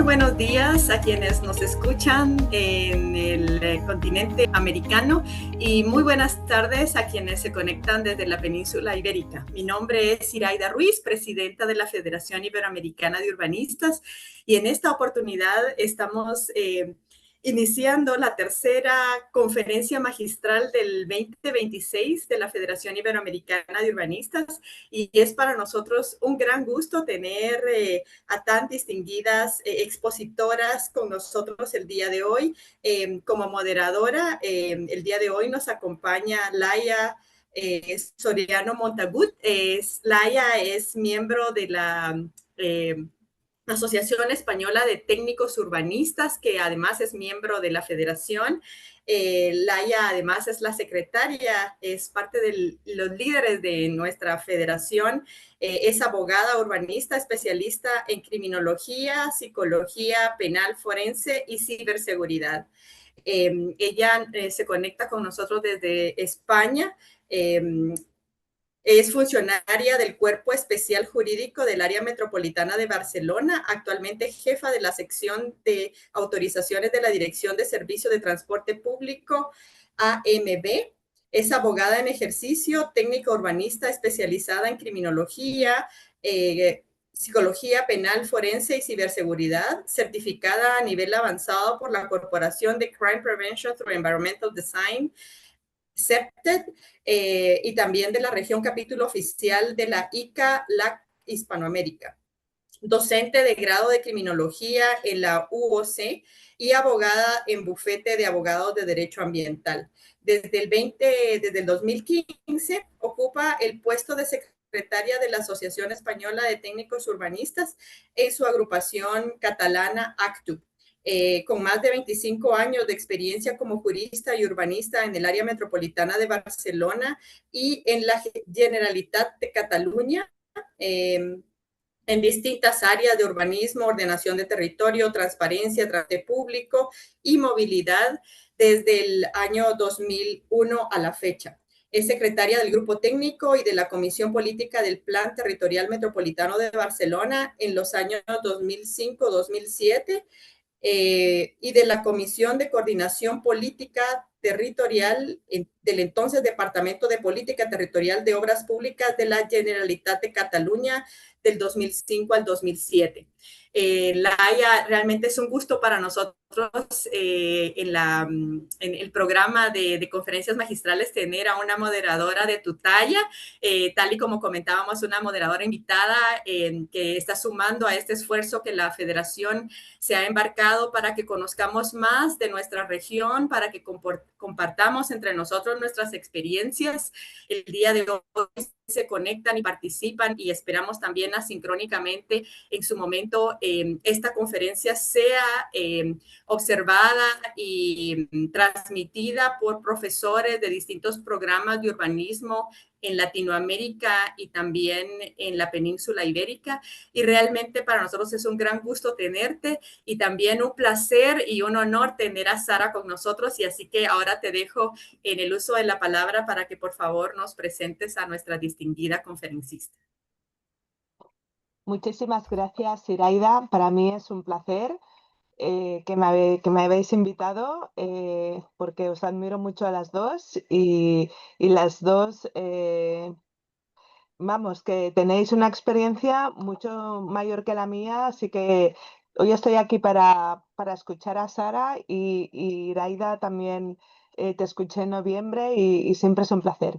buenos días a quienes nos escuchan en el continente americano y muy buenas tardes a quienes se conectan desde la península ibérica. Mi nombre es Iraida Ruiz, presidenta de la Federación Iberoamericana de Urbanistas, y en esta oportunidad estamos iniciando la tercera conferencia magistral del 2026 de la Federación Iberoamericana de Urbanistas, y es para nosotros un gran gusto tener a tan distinguidas expositoras con nosotros el día de hoy. Como moderadora, el día de hoy nos acompaña Laia Soriano Montagut. Laia es miembro de la Asociación Española de Técnicos Urbanistas, que además es miembro de la Federación. Laia además es la secretaria, es parte de los líderes de nuestra federación. Es abogada urbanista, especialista en criminología, psicología penal forense y ciberseguridad. Ella se conecta con nosotros desde España. Es funcionaria del Cuerpo Especial Jurídico del Área Metropolitana de Barcelona, actualmente jefa de la sección de autorizaciones de la Dirección de Servicio de Transporte Público, AMB. Es abogada en ejercicio, técnica urbanista especializada en criminología, psicología penal forense y ciberseguridad, certificada a nivel avanzado por la Corporación de Crime Prevention through Environmental Design, CEPTED, y también de la región capítulo oficial de la ICA-LAC Hispanoamérica. Docente de grado de criminología en la UOC y abogada en bufete de abogados de derecho ambiental. Desde el 2015 ocupa el puesto de secretaria de la Asociación Española de Técnicos Urbanistas en su agrupación catalana ACTUB. Con más de 25 años de experiencia como jurista y urbanista en el área metropolitana de Barcelona y en la Generalitat de Cataluña, en distintas áreas de urbanismo, ordenación de territorio, transparencia, transporte público y movilidad desde el año 2001 a la fecha. Es secretaria del Grupo Técnico y de la Comisión Política del Plan Territorial Metropolitano de Barcelona en los años 2005-2007, y de la Comisión de Coordinación Política Territorial del entonces Departamento de Política Territorial de Obras Públicas de la Generalitat de Cataluña del 2005 al 2007. Laia, realmente es un gusto para nosotros en el programa de conferencias magistrales tener a una moderadora de tu talla, tal y como comentábamos, una moderadora invitada que está sumando a este esfuerzo que la Federación se ha embarcado para que conozcamos más de nuestra región, para que compartamos entre nosotros nuestras experiencias. El día de hoy se conectan y participan, y esperamos también asincrónicamente en su momento esta conferencia sea observada y transmitida por profesores de distintos programas de urbanismo en Latinoamérica y también en la península ibérica. Y realmente para nosotros es un gran gusto tenerte, y también un placer y un honor tener a Sara con nosotros. Y así que ahora te dejo en el uso de la palabra para que por favor nos presentes a nuestra distinguida conferencista. Muchísimas gracias, Iraida. Para mí es un placer que me habéis invitado, porque os admiro mucho a las dos y las dos, vamos, que tenéis una experiencia mucho mayor que la mía, así que hoy estoy aquí para escuchar a Sara y Iraida también. Te escuché en noviembre y siempre es un placer.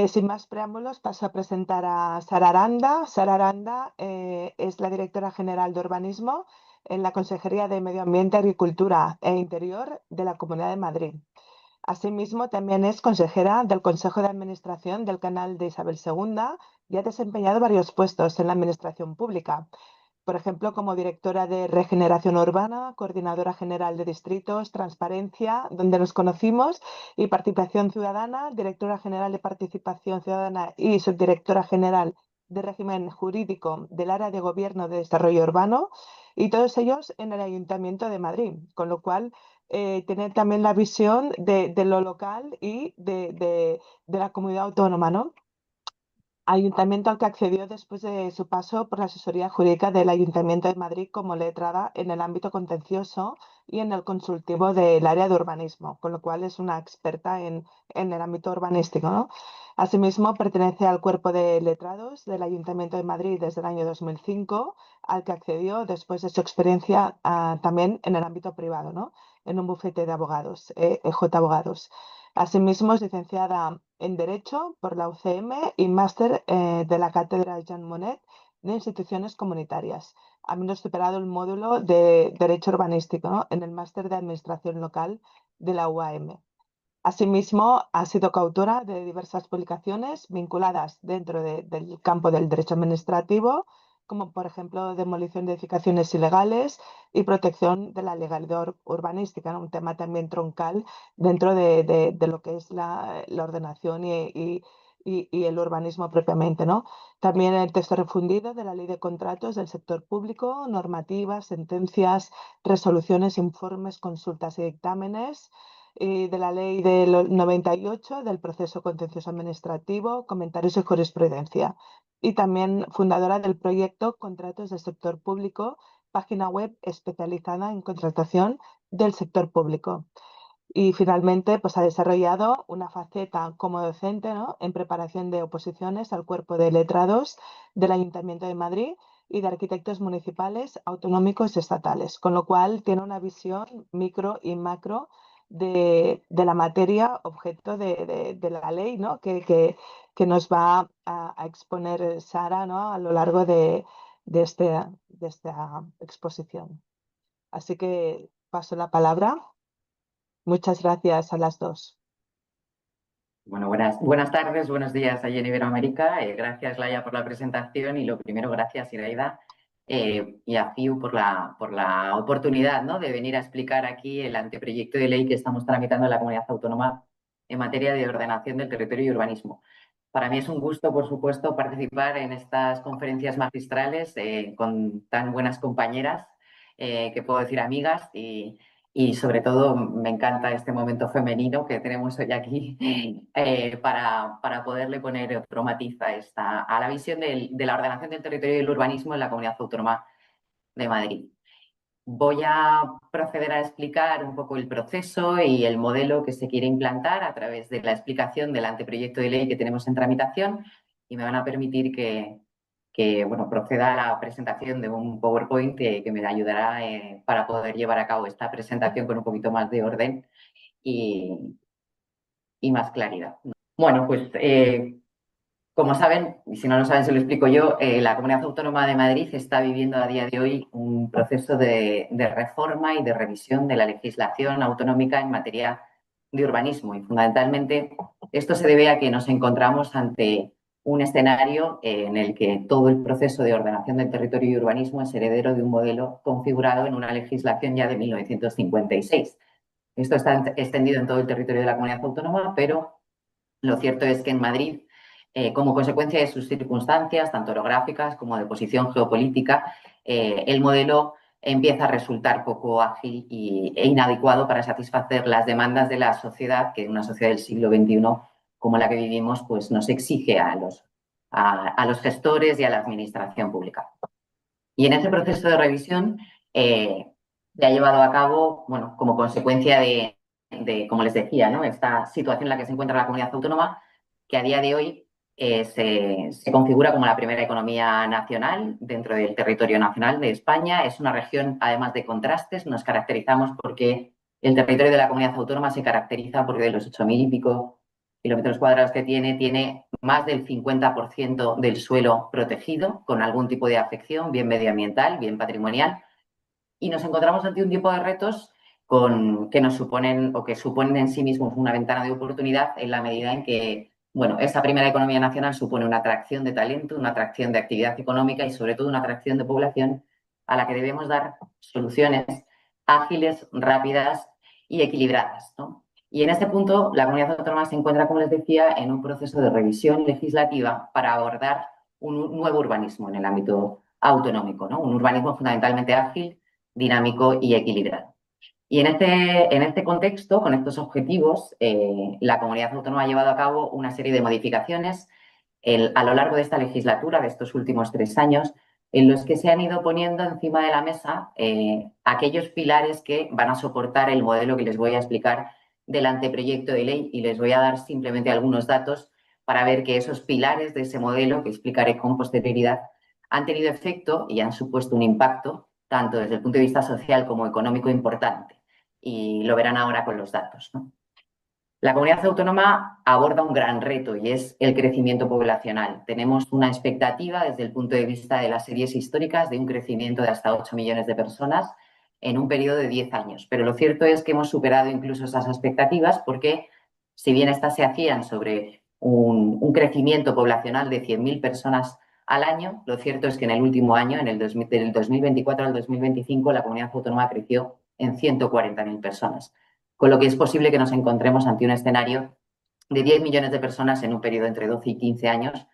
Sin más preámbulos, paso a presentar a Sara Aranda. Sara Aranda es la directora general de urbanismo en la Consejería de Medio Ambiente, Agricultura e Interior de la Comunidad de Madrid. Asimismo, también es consejera del Consejo de Administración del Canal de Isabel II y ha desempeñado varios puestos en la administración pública. Por ejemplo, como directora de Regeneración Urbana, coordinadora general de distritos, Transparencia, donde nos conocimos, y Participación Ciudadana, directora general de Participación Ciudadana y subdirectora general de Régimen Jurídico del Área de Gobierno de Desarrollo Urbano, y todos ellos en el Ayuntamiento de Madrid, con lo cual tener también la visión de lo local y de la comunidad autónoma, ¿no? ayuntamiento al que accedió después de su paso por la asesoría jurídica del Ayuntamiento de Madrid como letrada en el ámbito contencioso y en el consultivo del área de urbanismo, con lo cual es una experta en el ámbito urbanístico, ¿no? Asimismo, pertenece al cuerpo de letrados del Ayuntamiento de Madrid desde el año 2005, al que accedió después de su experiencia también en el ámbito privado, ¿no? En un bufete de abogados, EJ Abogados. Asimismo, es licenciada en Derecho por la UCM y máster de la Cátedra Jean Monnet de Instituciones Comunitarias, habiendo superado el módulo de Derecho Urbanístico, ¿no? En el máster de Administración Local de la UAM. Asimismo, ha sido coautora de diversas publicaciones vinculadas dentro del campo del derecho administrativo, como por ejemplo demolición de edificaciones ilegales y protección de la legalidad urbanística, ¿no? Un tema también troncal dentro de lo que es la ordenación y el urbanismo propiamente, ¿no? También el texto refundido de la Ley de Contratos del Sector Público, normativas, sentencias, resoluciones, informes, consultas y dictámenes y de la Ley del 98 del proceso contencioso administrativo, comentarios y jurisprudencia. Y también fundadora del proyecto Contratos del Sector Público, página web especializada en contratación del sector público. Y finalmente, pues ha desarrollado una faceta como docente, ¿no? En preparación de oposiciones al cuerpo de letrados del Ayuntamiento de Madrid y de arquitectos municipales, autonómicos y estatales, con lo cual tiene una visión micro y macro de la materia objeto de la ley, ¿no? Que nos va a exponer Sara, ¿no? A lo largo de esta exposición. Así que paso la palabra. Muchas gracias a las dos. Bueno, buenas tardes, buenos días allí en Iberoamérica. Gracias, Laia, por la presentación y lo primero, gracias, Iraida, y a FIU por la oportunidad, ¿no? De venir a explicar aquí el anteproyecto de ley que estamos tramitando en la Comunidad Autónoma en materia de ordenación del territorio y urbanismo. Para mí es un gusto, por supuesto, participar en estas conferencias magistrales con tan buenas compañeras, que puedo decir amigas, y sobre todo me encanta este momento femenino que tenemos hoy aquí para poderle poner otro matiz a la visión de la ordenación del territorio y del urbanismo en la Comunidad Autónoma de Madrid. Voy a proceder a explicar un poco el proceso y el modelo que se quiere implantar a través de la explicación del anteproyecto de ley que tenemos en tramitación y me van a permitir que proceda a la presentación de un PowerPoint que me ayudará para poder llevar a cabo esta presentación con un poquito más de orden y más claridad. Bueno, pues como saben, y si no lo saben se lo explico yo, la Comunidad Autónoma de Madrid está viviendo a día de hoy un proceso de reforma y de revisión de la legislación autonómica en materia de urbanismo. Y fundamentalmente esto se debe a que nos encontramos ante un escenario en el que todo el proceso de ordenación del territorio y urbanismo es heredero de un modelo configurado en una legislación ya de 1956. Esto está extendido en todo el territorio de la Comunidad Autónoma, pero lo cierto es que en Madrid, como consecuencia de sus circunstancias, tanto orográficas como de posición geopolítica, el modelo empieza a resultar poco ágil e inadecuado para satisfacer las demandas de la sociedad, que una sociedad del siglo XXI como la que vivimos, pues nos exige a los gestores y a la administración pública. Y en ese proceso de revisión se ha llevado a cabo, bueno, como consecuencia como les decía, ¿no? Esta situación en la que se encuentra la comunidad autónoma, que a día de hoy se configura como la primera economía nacional dentro del territorio nacional de España. Es una región, además de contrastes, nos caracterizamos porque el territorio de la comunidad autónoma se caracteriza porque de los 8.000 y pico kilómetros cuadrados que tiene más del 50% del suelo protegido con algún tipo de afección, bien medioambiental, bien patrimonial, y nos encontramos ante un tipo de retos que nos suponen o que suponen en sí mismos una ventana de oportunidad en la medida en que, bueno, esa primera economía nacional supone una atracción de talento, una atracción de actividad económica y sobre todo una atracción de población a la que debemos dar soluciones ágiles, rápidas y equilibradas, ¿no? Y en este punto, la comunidad autónoma se encuentra, como les decía, en un proceso de revisión legislativa para abordar un nuevo urbanismo en el ámbito autonómico, ¿no? Un urbanismo fundamentalmente ágil, dinámico y equilibrado. Y en este contexto, con estos objetivos, la comunidad autónoma ha llevado a cabo una serie de modificaciones a lo largo de esta legislatura, de estos últimos 3 años, en los que se han ido poniendo encima de la mesa aquellos pilares que van a soportar el modelo que les voy a explicar del anteproyecto de ley, y les voy a dar simplemente algunos datos para ver que esos pilares de ese modelo, que explicaré con posterioridad, han tenido efecto y han supuesto un impacto tanto desde el punto de vista social como económico importante. Y lo verán ahora con los datos, ¿no? La comunidad autónoma aborda un gran reto y es el crecimiento poblacional. Tenemos una expectativa desde el punto de vista de las series históricas de un crecimiento de hasta 8 millones de personas en un periodo de 10 años. Pero lo cierto es que hemos superado incluso esas expectativas porque, si bien estas se hacían sobre un crecimiento poblacional de 100.000 personas al año, lo cierto es que en el último año, del 2024 al 2025, la comunidad autónoma creció en 140.000 personas. Con lo que es posible que nos encontremos ante un escenario de 10 millones de personas en un periodo entre 12 y 15 años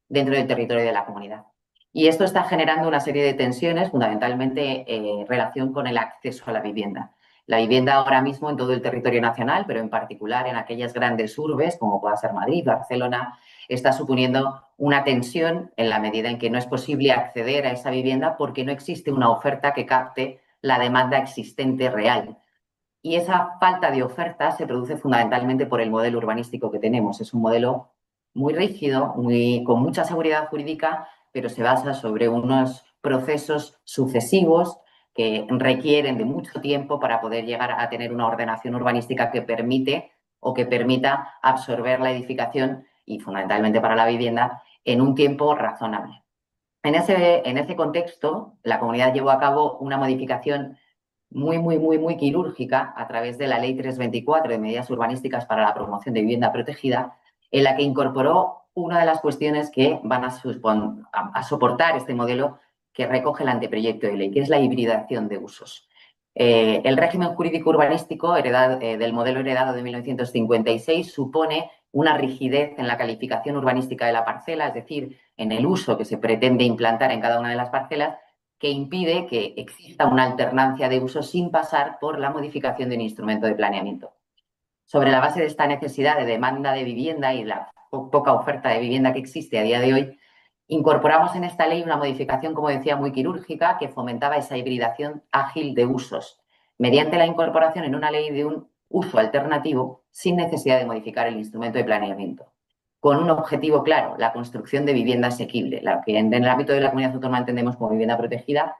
dentro del territorio de la comunidad. Y esto está generando una serie de tensiones, fundamentalmente en relación con el acceso a la vivienda. La vivienda ahora mismo en todo el territorio nacional, pero en particular en aquellas grandes urbes, como pueda ser Madrid, Barcelona, está suponiendo una tensión en la medida en que no es posible acceder a esa vivienda porque no existe una oferta que capte la demanda existente real. Y esa falta de oferta se produce fundamentalmente por el modelo urbanístico que tenemos. Es un modelo muy rígido, con mucha seguridad jurídica, pero se basa sobre unos procesos sucesivos que requieren de mucho tiempo para poder llegar a tener una ordenación urbanística que permite o que permita absorber la edificación y, fundamentalmente para la vivienda, en un tiempo razonable. En ese contexto, la comunidad llevó a cabo una modificación muy quirúrgica a través de la Ley 324 de medidas urbanísticas para la promoción de vivienda protegida, en la que incorporó una de las cuestiones que van a soportar este modelo que recoge el anteproyecto de ley, que es la hibridación de usos. El régimen jurídico urbanístico del modelo heredado de 1956 supone una rigidez en la calificación urbanística de la parcela, es decir, en el uso que se pretende implantar en cada una de las parcelas, que impide que exista una alternancia de uso sin pasar por la modificación de un instrumento de planeamiento. Sobre la base de esta necesidad de demanda de vivienda y la poca oferta de vivienda que existe a día de hoy, incorporamos en esta ley una modificación, como decía, muy quirúrgica que fomentaba esa hibridación ágil de usos, mediante la incorporación en una ley de un uso alternativo sin necesidad de modificar el instrumento de planeamiento, con un objetivo claro: la construcción de vivienda asequible, la que en el ámbito de la comunidad autónoma entendemos como vivienda protegida,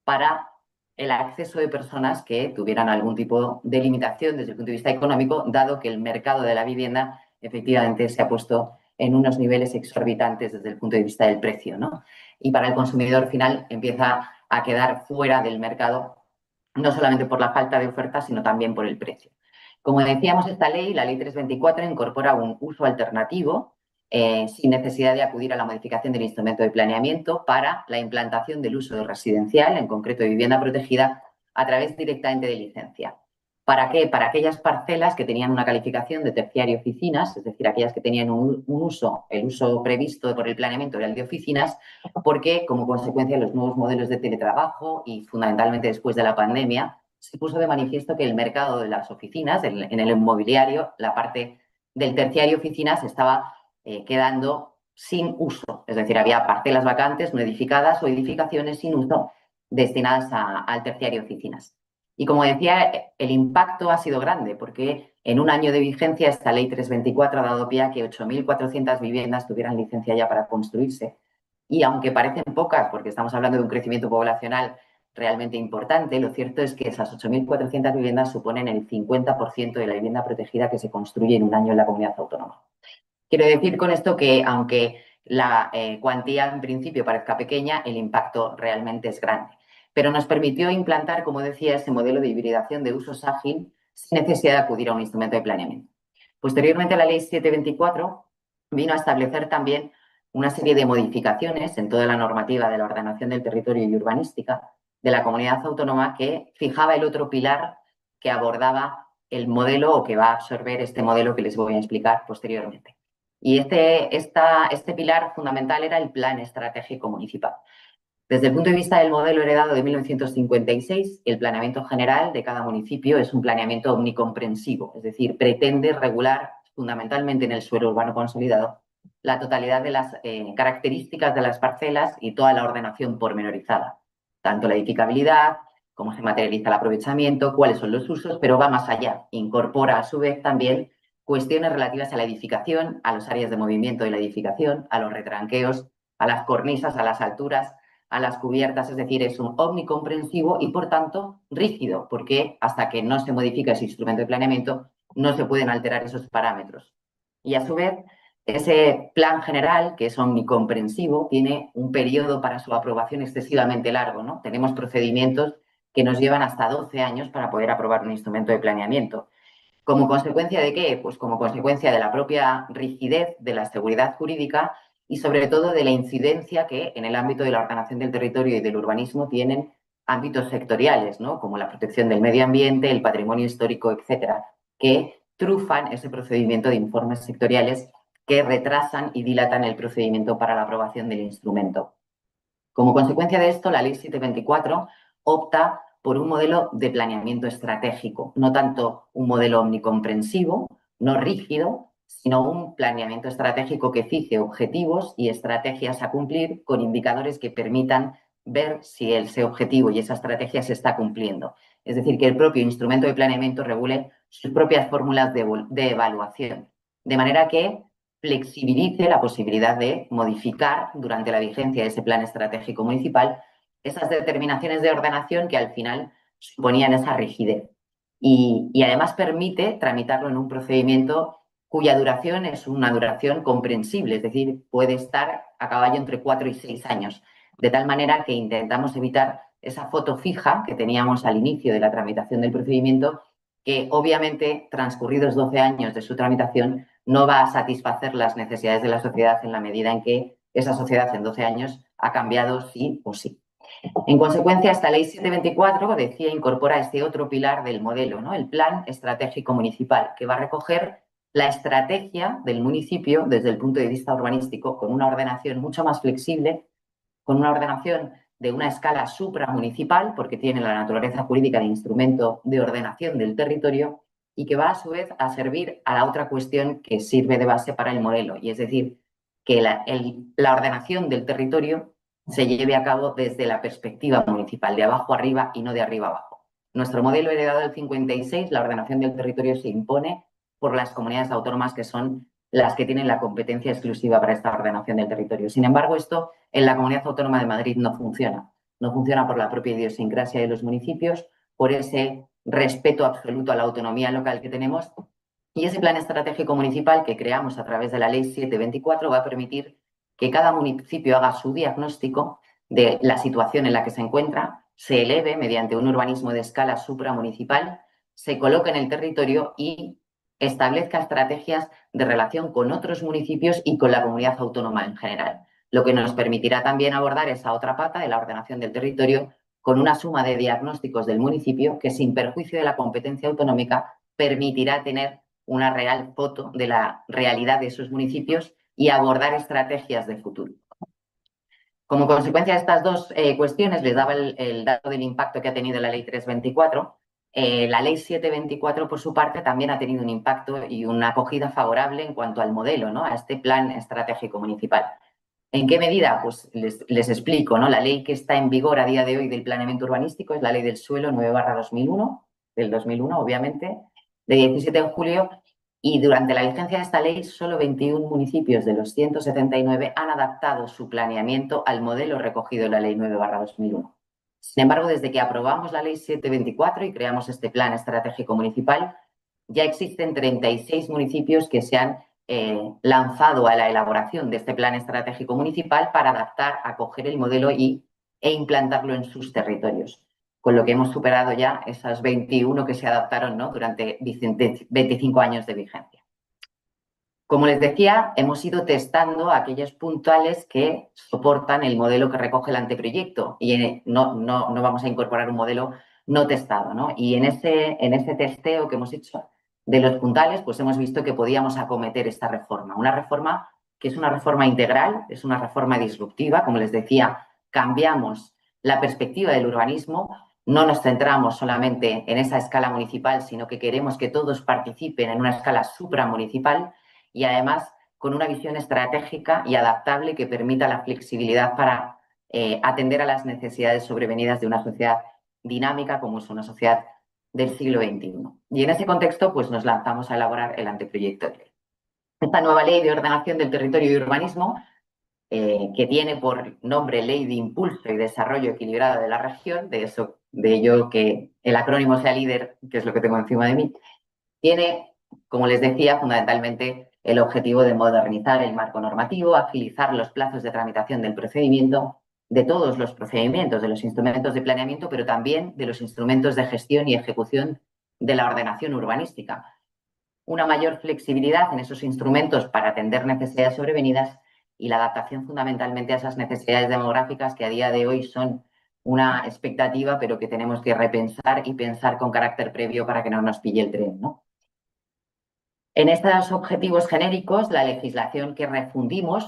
para el acceso de personas que tuvieran algún tipo de limitación desde el punto de vista económico, dado que el mercado de la vivienda efectivamente se ha puesto en unos niveles exorbitantes desde el punto de vista del precio, ¿no? Y para el consumidor final empieza a quedar fuera del mercado, no solamente por la falta de oferta, sino también por el precio. Como decíamos, esta ley, la Ley 324, incorpora un uso alternativo sin necesidad de acudir a la modificación del instrumento de planeamiento para la implantación del uso residencial, en concreto de vivienda protegida, a través directamente de licencia. ¿Para qué? Para aquellas parcelas que tenían una calificación de terciario oficinas, es decir, aquellas que tenían el uso previsto por el planeamiento era el de oficinas, porque como consecuencia de los nuevos modelos de teletrabajo y fundamentalmente después de la pandemia, se puso de manifiesto que el mercado de las oficinas, en el inmobiliario, la parte del terciario oficinas estaba quedando sin uso. Es decir, había parcelas vacantes, no edificadas, o edificaciones sin uso destinadas al terciario oficinas. Y como decía, el impacto ha sido grande porque en un año de vigencia esta Ley 324 ha dado pie a que 8.400 viviendas tuvieran licencia ya para construirse. Y aunque parecen pocas, porque estamos hablando de un crecimiento poblacional realmente importante, lo cierto es que esas 8.400 viviendas suponen el 50% de la vivienda protegida que se construye en un año en la comunidad autónoma. Quiero decir con esto que, aunque la cuantía en principio parezca pequeña, el impacto realmente es grande. Pero nos permitió implantar, como decía, ese modelo de hibridación de usos ágil sin necesidad de acudir a un instrumento de planeamiento. Posteriormente, la Ley 724 vino a establecer también una serie de modificaciones en toda la normativa de la ordenación del territorio y urbanística de la comunidad autónoma que fijaba el otro pilar que abordaba el modelo o que va a absorber este modelo que les voy a explicar posteriormente. Y este pilar fundamental era el Plan Estratégico Municipal. Desde el punto de vista del modelo heredado de 1956, el planeamiento general de cada municipio es un planeamiento omnicomprensivo, es decir, pretende regular fundamentalmente en el suelo urbano consolidado la totalidad de las características de las parcelas y toda la ordenación pormenorizada, tanto la edificabilidad, cómo se materializa el aprovechamiento, cuáles son los usos, pero va más allá. Incorpora a su vez también cuestiones relativas a la edificación, a las áreas de movimiento de la edificación, a los retranqueos, a las cornisas, a las alturas, a las cubiertas, es decir, es un omnicomprensivo y, por tanto, rígido, porque hasta que no se modifica ese instrumento de planeamiento no se pueden alterar esos parámetros. Y, a su vez, ese plan general, que es omnicomprensivo, tiene un periodo para su aprobación excesivamente largo, ¿no? Tenemos procedimientos que nos llevan hasta 12 años para poder aprobar un instrumento de planeamiento. ¿Como consecuencia de qué? Pues como consecuencia de la propia rigidez de la seguridad jurídica y sobre todo de la incidencia que en el ámbito de la ordenación del territorio y del urbanismo tienen ámbitos sectoriales, ¿no? Como la protección del medio ambiente, el patrimonio histórico, etcétera, que trufan ese procedimiento de informes sectoriales que retrasan y dilatan el procedimiento para la aprobación del instrumento. Como consecuencia de esto, la Ley 724 opta por un modelo de planeamiento estratégico, no tanto un modelo omnicomprensivo, no rígido, sino un planeamiento estratégico que fije objetivos y estrategias a cumplir con indicadores que permitan ver si ese objetivo y esa estrategia se está cumpliendo. Es decir, que el propio instrumento de planeamiento regule sus propias fórmulas de evaluación, de manera que flexibilice la posibilidad de modificar durante la vigencia de ese plan estratégico municipal esas determinaciones de ordenación que al final suponían esa rigidez. Y además permite tramitarlo en un procedimiento cuya duración es una duración comprensible, es decir, puede estar a caballo entre 4 y 6 años, de tal manera que intentamos evitar esa foto fija que teníamos al inicio de la tramitación del procedimiento, que obviamente, transcurridos 12 años de su tramitación, no va a satisfacer las necesidades de la sociedad en la medida en que esa sociedad en 12 años ha cambiado sí o sí. En consecuencia, esta Ley 724, decía, incorpora este otro pilar del modelo, ¿no? El Plan Estratégico Municipal, que va a recoger la estrategia del municipio desde el punto de vista urbanístico, con una ordenación mucho más flexible, con una ordenación de una escala supramunicipal, porque tiene la naturaleza jurídica de instrumento de ordenación del territorio, y que va a su vez a servir a la otra cuestión que sirve de base para el modelo, y es decir, que la ordenación del territorio se lleve a cabo desde la perspectiva municipal, de abajo arriba y no de arriba abajo. Nuestro modelo heredado del 56, la ordenación del territorio se impone por las comunidades autónomas que son las que tienen la competencia exclusiva para esta ordenación del territorio. Sin embargo, esto en la Comunidad Autónoma de Madrid no funciona. No funciona por la propia idiosincrasia de los municipios, por ese respeto absoluto a la autonomía local que tenemos. Y ese plan estratégico municipal que creamos a través de la Ley 724 va a permitir que cada municipio haga su diagnóstico de la situación en la que se encuentra, se eleve mediante un urbanismo de escala supramunicipal, se coloque en el territorio y establezca estrategias de relación con otros municipios y con la comunidad autónoma en general, lo que nos permitirá también abordar esa otra pata de la ordenación del territorio con una suma de diagnósticos del municipio que, sin perjuicio de la competencia autonómica, permitirá tener una real foto de la realidad de esos municipios y abordar estrategias de futuro. Como consecuencia de estas dos cuestiones, les daba el dato del impacto que ha tenido la Ley 324. La Ley 724, por su parte, también ha tenido un impacto y una acogida favorable en cuanto al modelo, ¿no? A este plan estratégico municipal. ¿En qué medida? Pues les explico, ¿no? La ley que está en vigor a día de hoy del planeamiento urbanístico es la Ley del Suelo 9/2001, del 2001, obviamente, de 17 de julio, y durante la vigencia de esta ley, solo 21 municipios de los 179 han adaptado su planeamiento al modelo recogido en la Ley 9/2001. Sin embargo, desde que aprobamos la Ley 724 y creamos este Plan Estratégico Municipal, ya existen 36 municipios que se han lanzado a la elaboración de este Plan Estratégico Municipal para adaptar, acoger el modelo e implantarlo en sus territorios, con lo que hemos superado ya esas 21 que se adaptaron, ¿no? Durante 25 años de vigencia. Como les decía, hemos ido testando aquellos puntuales que soportan el modelo que recoge el anteproyecto y no vamos a incorporar un modelo no testado, ¿no? Y en ese testeo que hemos hecho de los puntales, pues hemos visto que podíamos acometer esta reforma. Una reforma que es una reforma integral, es una reforma disruptiva. Como les decía, cambiamos la perspectiva del urbanismo, no nos centramos solamente en esa escala municipal, sino que queremos que todos participen en una escala supramunicipal y además con una visión estratégica y adaptable que permita la flexibilidad para atender a las necesidades sobrevenidas de una sociedad dinámica como es una sociedad del siglo XXI. Y en ese contexto, pues nos lanzamos a elaborar el anteproyecto de ley. Esta nueva ley de ordenación del territorio y urbanismo, que tiene por nombre Ley de Impulso y Desarrollo Equilibrado de la Región, de ello que el acrónimo sea LIDER, que es lo que tengo encima de mí, tiene, como les decía, fundamentalmente el objetivo de modernizar el marco normativo, agilizar los plazos de tramitación del procedimiento, de todos los procedimientos, de los instrumentos de planeamiento, pero también de los instrumentos de gestión y ejecución de la ordenación urbanística. Una mayor flexibilidad en esos instrumentos para atender necesidades sobrevenidas y la adaptación fundamentalmente a esas necesidades demográficas que a día de hoy son una expectativa, pero que tenemos que repensar y pensar con carácter previo para que no nos pille el tren, ¿no? En estos objetivos genéricos, la legislación que refundimos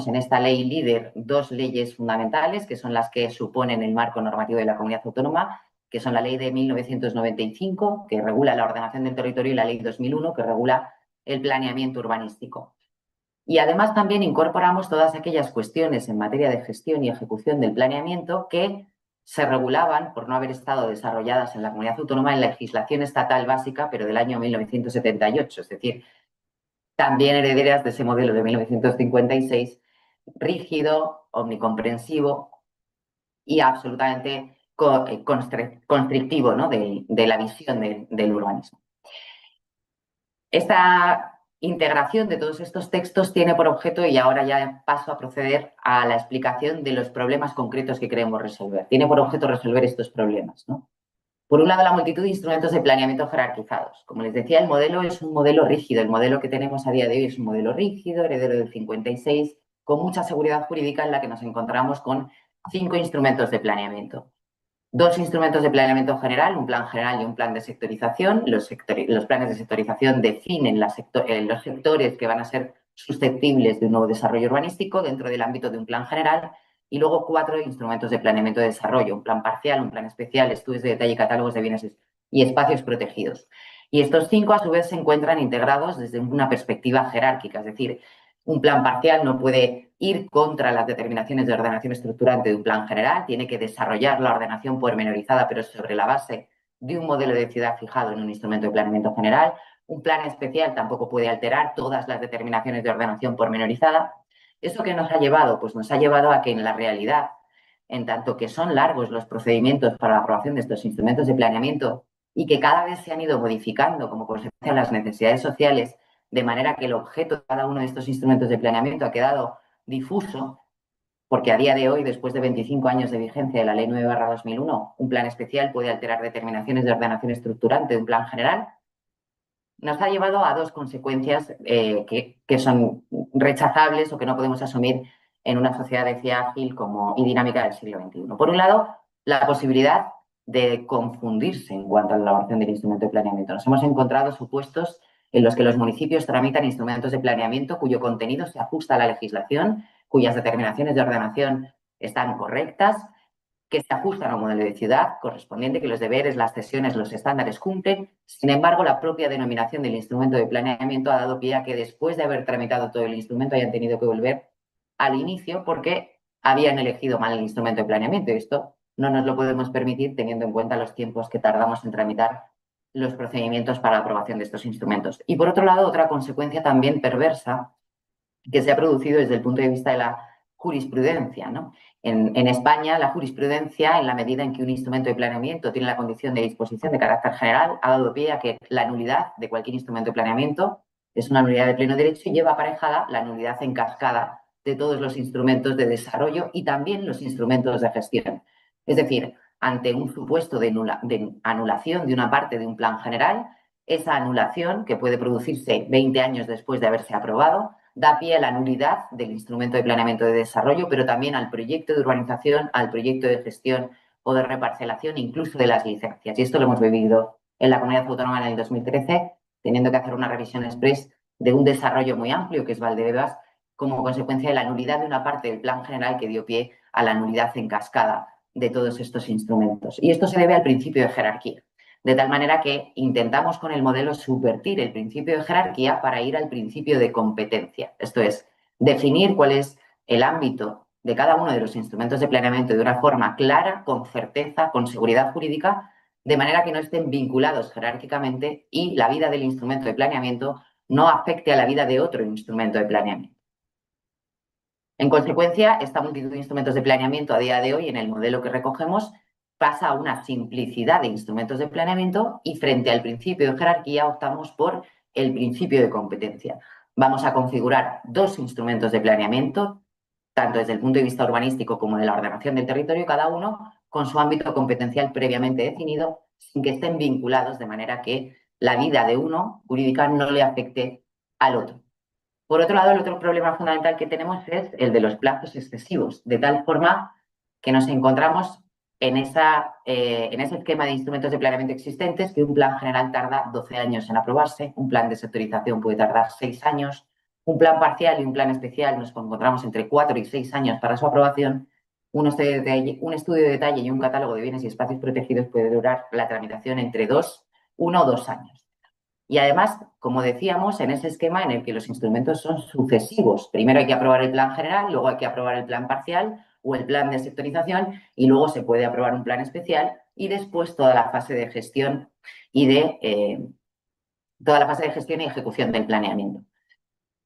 en esta ley LIDER dos leyes fundamentales, que son las que suponen el marco normativo de la comunidad autónoma, que son la ley de 1995, que regula la ordenación del territorio, y la ley 2001, que regula el planeamiento urbanístico. Y además también incorporamos todas aquellas cuestiones en materia de gestión y ejecución del planeamiento que se regulaban por no haber estado desarrolladas en la comunidad autónoma en la legislación estatal básica, pero del año 1978, es decir, también herederas de ese modelo de 1956, rígido, omnicomprensivo y absolutamente constrictivo, ¿no?, de la visión del urbanismo. Esta integración de todos estos textos tiene por objeto, y ahora ya paso a proceder a la explicación de los problemas concretos que queremos resolver. Tiene por objeto resolver estos problemas, ¿no? Por un lado, la multitud de instrumentos de planeamiento jerarquizados. Como les decía, el modelo es un modelo rígido. El modelo que tenemos a día de hoy es un modelo rígido, heredero del 56, con mucha seguridad jurídica, en la que nos encontramos con 5 instrumentos de planeamiento. 2 instrumentos de planeamiento general, un plan general y un plan de sectorización. Los planes de sectorización definen los sectores que van a ser susceptibles de un nuevo desarrollo urbanístico dentro del ámbito de un plan general. Y luego 4 instrumentos de planeamiento de desarrollo, un plan parcial, un plan especial, estudios de detalle y catálogos de bienes y espacios protegidos. Y estos 5, a su vez, se encuentran integrados desde una perspectiva jerárquica, es decir, un plan parcial no puede ir contra las determinaciones de ordenación estructurante de un plan general, tiene que desarrollar la ordenación pormenorizada, pero sobre la base de un modelo de ciudad fijado en un instrumento de planeamiento general. Un plan especial tampoco puede alterar todas las determinaciones de ordenación pormenorizada. ¿Eso qué nos ha llevado? Pues nos ha llevado a que en la realidad, en tanto que son largos los procedimientos para la aprobación de estos instrumentos de planeamiento y que cada vez se han ido modificando como consecuencia de las necesidades sociales, de manera que el objeto de cada uno de estos instrumentos de planeamiento ha quedado difuso, porque a día de hoy, después de 25 años de vigencia de la Ley 9/2001, un plan especial puede alterar determinaciones de ordenación estructurante de un plan general, nos ha llevado a 2 consecuencias que son rechazables o que no podemos asumir en una sociedad, decía, ágil y dinámica del siglo XXI. Por un lado, la posibilidad de confundirse en cuanto a la elaboración del instrumento de planeamiento. Nos hemos encontrado supuestos en los que los municipios tramitan instrumentos de planeamiento cuyo contenido se ajusta a la legislación, cuyas determinaciones de ordenación están correctas, que se ajustan a un modelo de ciudad correspondiente, que los deberes, las cesiones, los estándares cumplen. Sin embargo, la propia denominación del instrumento de planeamiento ha dado pie a que después de haber tramitado todo el instrumento hayan tenido que volver al inicio porque habían elegido mal el instrumento de planeamiento. Y esto no nos lo podemos permitir teniendo en cuenta los tiempos que tardamos en tramitar los procedimientos para la aprobación de estos instrumentos. Y por otro lado, otra consecuencia también perversa que se ha producido desde el punto de vista de la jurisprudencia, ¿no? En España, la jurisprudencia, en la medida en que un instrumento de planeamiento tiene la condición de disposición de carácter general, ha dado pie a que la nulidad de cualquier instrumento de planeamiento es una nulidad de pleno derecho y lleva aparejada la nulidad en cascada de todos los instrumentos de desarrollo y también los instrumentos de gestión. Es decir, ante un supuesto de anulación de una parte de un plan general, esa anulación, que puede producirse 20 años después de haberse aprobado, da pie a la nulidad del instrumento de planeamiento de desarrollo, pero también al proyecto de urbanización, al proyecto de gestión o de reparcelación, incluso de las licencias. Y esto lo hemos vivido en la Comunidad Autónoma en el 2013, teniendo que hacer una revisión express de un desarrollo muy amplio, que es Valdebebas, como consecuencia de la nulidad de una parte del plan general que dio pie a la nulidad en cascada de todos estos instrumentos. Y esto se debe al principio de jerarquía. De tal manera que intentamos con el modelo subvertir el principio de jerarquía para ir al principio de competencia. Esto es, definir cuál es el ámbito de cada uno de los instrumentos de planeamiento de una forma clara, con certeza, con seguridad jurídica, de manera que no estén vinculados jerárquicamente y la vida del instrumento de planeamiento no afecte a la vida de otro instrumento de planeamiento. En consecuencia, esta multitud de instrumentos de planeamiento a día de hoy, en el modelo que recogemos, pasa a una simplicidad de instrumentos de planeamiento y frente al principio de jerarquía optamos por el principio de competencia. Vamos a configurar 2 instrumentos de planeamiento, tanto desde el punto de vista urbanístico como de la ordenación del territorio, cada uno con su ámbito competencial previamente definido, sin que estén vinculados, de manera que la vida de uno jurídica no le afecte al otro. Por otro lado, el otro problema fundamental que tenemos es el de los plazos excesivos, de tal forma que nos encontramos en ese esquema de instrumentos de planeamiento existentes, que un plan general tarda 12 años en aprobarse, un plan de sectorización puede tardar 6 años, un plan parcial y un plan especial nos encontramos entre 4 y 6 años para su aprobación, un estudio de detalle y un catálogo de bienes y espacios protegidos puede durar la tramitación entre 1 o 2 años. Y además, como decíamos, en ese esquema en el que los instrumentos son sucesivos. Primero hay que aprobar el plan general, luego hay que aprobar el plan parcial o el plan de sectorización y luego se puede aprobar un plan especial y después toda la fase de gestión y ejecución del planeamiento.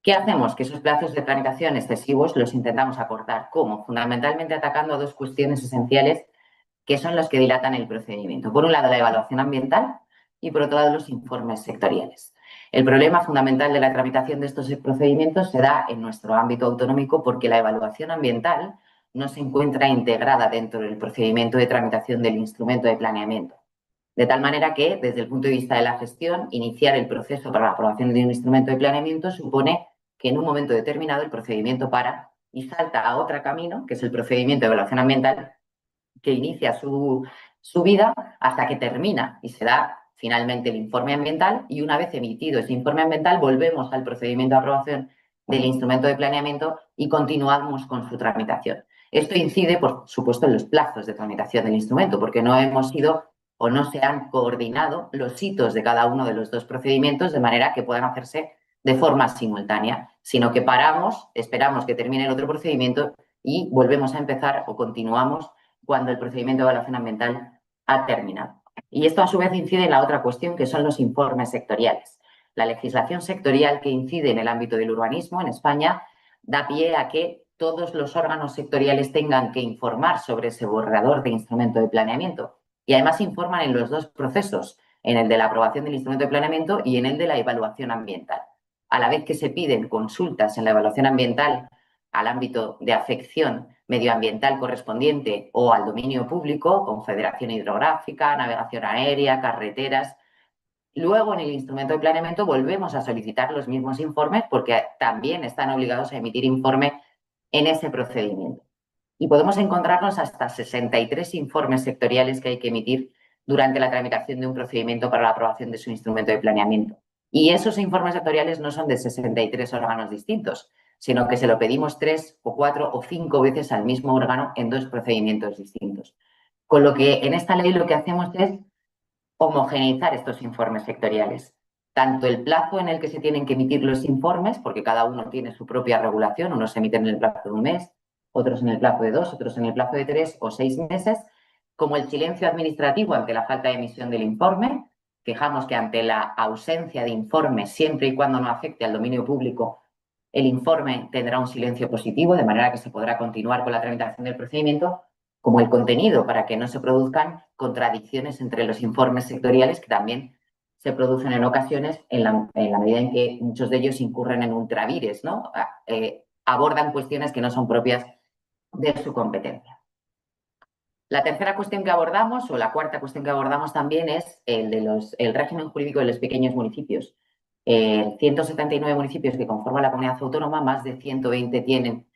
¿Qué hacemos? Que esos plazos de tramitación excesivos los intentamos acortar. ¿Cómo? Fundamentalmente atacando a 2 cuestiones esenciales que son los que dilatan el procedimiento. Por un lado, la evaluación ambiental y por otro lado, los informes sectoriales. El problema fundamental de la tramitación de estos procedimientos se da en nuestro ámbito autonómico porque la evaluación ambiental no se encuentra integrada dentro del procedimiento de tramitación del instrumento de planeamiento. De tal manera que, desde el punto de vista de la gestión, iniciar el proceso para la aprobación de un instrumento de planeamiento supone que en un momento determinado el procedimiento para y salta a otro camino, que es el procedimiento de evaluación ambiental, que inicia su vida hasta que termina y se da finalmente el informe ambiental y una vez emitido ese informe ambiental volvemos al procedimiento de aprobación del instrumento de planeamiento y continuamos con su tramitación. Esto incide, por supuesto, en los plazos de tramitación del instrumento porque no hemos ido o no se han coordinado los hitos de cada uno de los 2 procedimientos de manera que puedan hacerse de forma simultánea, sino que paramos, esperamos que termine el otro procedimiento y volvemos a empezar o continuamos cuando el procedimiento de evaluación ambiental ha terminado. Y esto a su vez incide en la otra cuestión que son los informes sectoriales. La legislación sectorial que incide en el ámbito del urbanismo en España da pie a que todos los órganos sectoriales tengan que informar sobre ese borrador de instrumento de planeamiento y además informan en los 2 procesos, en el de la aprobación del instrumento de planeamiento y en el de la evaluación ambiental. A la vez que se piden consultas en la evaluación ambiental al ámbito de afección medioambiental correspondiente o al dominio público, confederación hidrográfica, navegación aérea, carreteras. Luego, en el instrumento de planeamiento, volvemos a solicitar los mismos informes porque también están obligados a emitir informe en ese procedimiento. Y podemos encontrarnos hasta 63 informes sectoriales que hay que emitir durante la tramitación de un procedimiento para la aprobación de su instrumento de planeamiento. Y esos informes sectoriales no son de 63 órganos distintos, sino que se lo pedimos 3 o 4 o 5 veces al mismo órgano en 2 procedimientos distintos. Con lo que en esta ley lo que hacemos es homogeneizar estos informes sectoriales. Tanto el plazo en el que se tienen que emitir los informes, porque cada uno tiene su propia regulación, unos se emiten en el plazo de 1 mes, otros en el plazo de 2, otros en el plazo de 3 o 6 meses, como el silencio administrativo ante la falta de emisión del informe. Fijamos que ante la ausencia de informe, siempre y cuando no afecte al dominio público, el informe tendrá un silencio positivo, de manera que se podrá continuar con la tramitación del procedimiento, como el contenido, para que no se produzcan contradicciones entre los informes sectoriales que también se producen en ocasiones en la medida en que muchos de ellos incurren en ultravires, ¿no? Abordan cuestiones que no son propias de su competencia. La tercera cuestión que abordamos, o la cuarta cuestión que abordamos también, es el régimen jurídico de los pequeños municipios. 179 municipios que conforman la comunidad autónoma, más de 120 tienen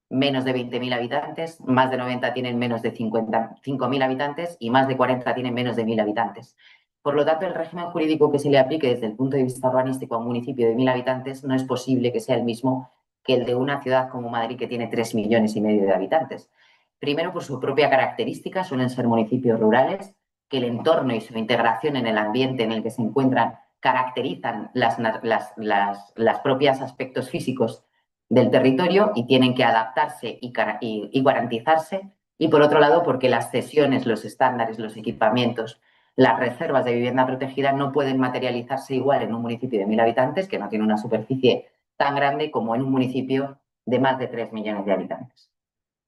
menos de 20.000 habitantes, más de 90 tienen menos de 55.000 habitantes y más de 40 tienen menos de 1.000 habitantes. Por lo tanto, el régimen jurídico que se le aplique desde el punto de vista urbanístico a un municipio de 1.000 habitantes no es posible que sea el mismo que el de una ciudad como Madrid, que tiene 3,5 millones de habitantes. Primero, por su propia característica, suelen ser municipios rurales, que el entorno y su integración en el ambiente en el que se encuentran caracterizan las propias aspectos físicos del territorio y tienen que adaptarse y garantizarse. Y por otro lado, porque las cesiones, los estándares, los equipamientos, las reservas de vivienda protegida no pueden materializarse igual en un municipio de 1.000 habitantes, que no tiene una superficie tan grande, como en un municipio de más de 3 millones de habitantes.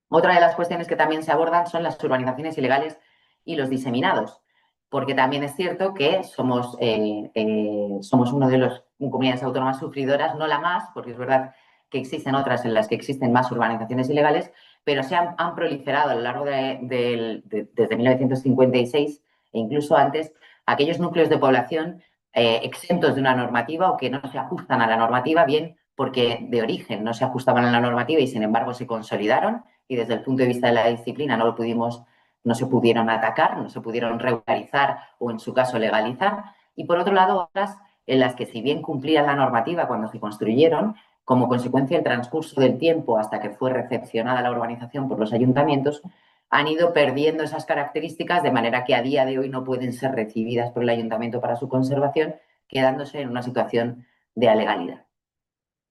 Otra de las cuestiones que también se abordan son las urbanizaciones ilegales y los diseminados, porque también es cierto que somos una de las comunidades autónomas sufridoras, no la más, porque es verdad que existen otras en las que existen más urbanizaciones ilegales, pero se han proliferado a lo largo desde 1956 e incluso antes aquellos núcleos de población exentos de una normativa o que no se ajustan a la normativa, bien porque de origen no se ajustaban a la normativa y sin embargo se consolidaron y desde el punto de vista de la disciplina no se pudieron atacar, no se pudieron regularizar o en su caso legalizar. Y por otro lado, otras en las que si bien cumplían la normativa cuando se construyeron, como consecuencia del transcurso del tiempo hasta que fue recepcionada la urbanización por los ayuntamientos, han ido perdiendo esas características de manera que a día de hoy no pueden ser recibidas por el ayuntamiento para su conservación, quedándose en una situación de alegalidad.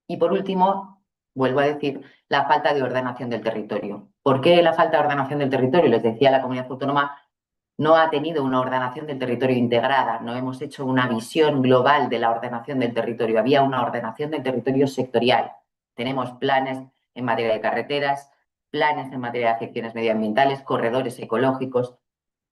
Y por último, vuelvo a decir, la falta de ordenación del territorio. ¿Por qué la falta de ordenación del territorio? Les decía, la comunidad autónoma no ha tenido una ordenación del territorio integrada, no hemos hecho una visión global de la ordenación del territorio, había una ordenación del territorio sectorial. Tenemos planes en materia de carreteras, planes en materia de afecciones medioambientales, corredores ecológicos,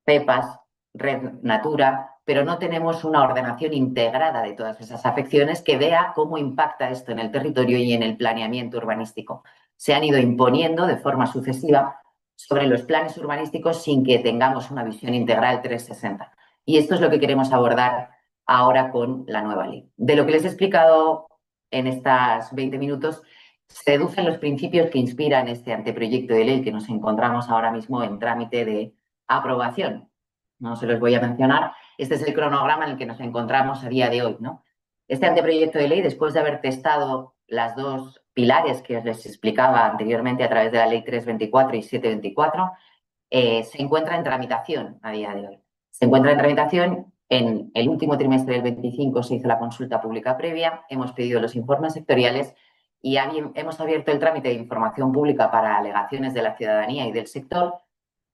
PEPAs, Red Natura, pero no tenemos una ordenación integrada de todas esas afecciones que vea cómo impacta esto en el territorio y en el planeamiento urbanístico. Se han ido imponiendo de forma sucesiva sobre los planes urbanísticos sin que tengamos una visión integral 360. Y esto es lo que queremos abordar ahora con la nueva ley. De lo que les he explicado en estos 20 minutos, se deducen los principios que inspiran este anteproyecto de ley que nos encontramos ahora mismo en trámite de aprobación. No se los voy a mencionar. Este es el cronograma en el que nos encontramos a día de hoy, ¿no? Este anteproyecto de ley, después de haber testado las dos pilares que os les explicaba anteriormente a través de la ley 324 y 724, se encuentra en tramitación a día de hoy. Se encuentra en tramitación. En el último trimestre del 25 se hizo la consulta pública previa, hemos pedido los informes sectoriales y hemos abierto el trámite de información pública para alegaciones de la ciudadanía y del sector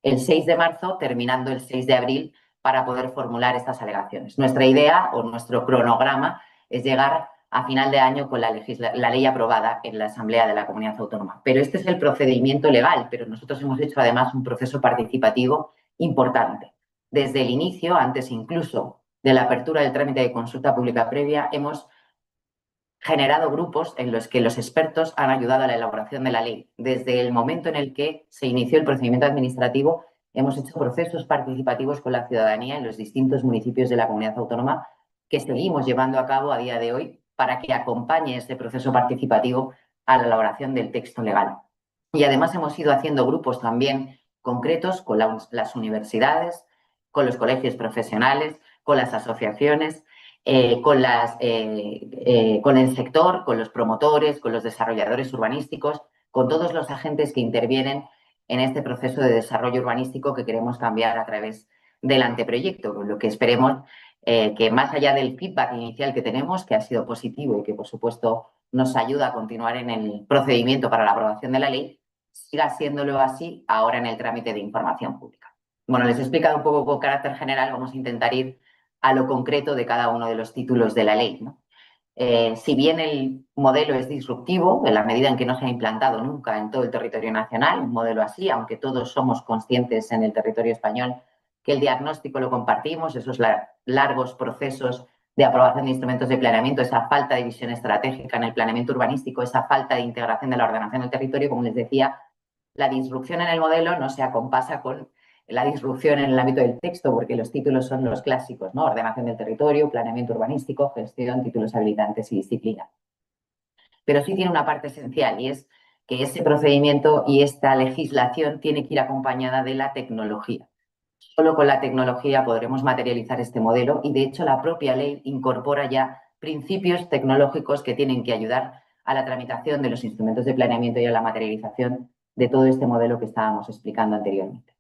el 6 de marzo, terminando el 6 de abril, para poder formular estas alegaciones. Nuestra idea o nuestro cronograma es llegar a final de año con la ley aprobada en la Asamblea de la Comunidad Autónoma. Pero este es el procedimiento legal, pero nosotros hemos hecho además un proceso participativo importante. Desde el inicio, antes incluso de la apertura del trámite de consulta pública previa, hemos generado grupos en los que los expertos han ayudado a la elaboración de la ley. Desde el momento en el que se inició el procedimiento administrativo, hemos hecho procesos participativos con la ciudadanía en los distintos municipios de la comunidad autónoma que seguimos llevando a cabo a día de hoy para que acompañe este proceso participativo a la elaboración del texto legal. Y además hemos ido haciendo grupos también concretos con las universidades, con los colegios profesionales, con las asociaciones, con el sector, con los promotores, con los desarrolladores urbanísticos, con todos los agentes que intervienen en este proceso de desarrollo urbanístico que queremos cambiar a través del anteproyecto, con lo que esperemos que más allá del feedback inicial que tenemos, que ha sido positivo y que por supuesto nos ayuda a continuar en el procedimiento para la aprobación de la ley, siga siéndolo así ahora en el trámite de información pública. Bueno, les he explicado un poco con carácter general, vamos a intentar ir a lo concreto de cada uno de los títulos de la ley, ¿no? Si bien el modelo es disruptivo, en la medida en que no se ha implantado nunca en todo el territorio nacional, un modelo así, aunque todos somos conscientes en el territorio español que el diagnóstico lo compartimos, esos largos procesos de aprobación de instrumentos de planeamiento, esa falta de visión estratégica en el planeamiento urbanístico, esa falta de integración de la ordenación del territorio, como les decía, la disrupción en el modelo no se acompasa con la disrupción en el ámbito del texto, porque los títulos son los clásicos, ¿no? Ordenación del territorio, planeamiento urbanístico, gestión, títulos habilitantes y disciplina. Pero sí tiene una parte esencial y es que ese procedimiento y esta legislación tiene que ir acompañada de la tecnología. Solo con la tecnología podremos materializar este modelo y, de hecho, la propia ley incorpora ya principios tecnológicos que tienen que ayudar a la tramitación de los instrumentos de planeamiento y a la materialización de todo este modelo que estábamos explicando anteriormente.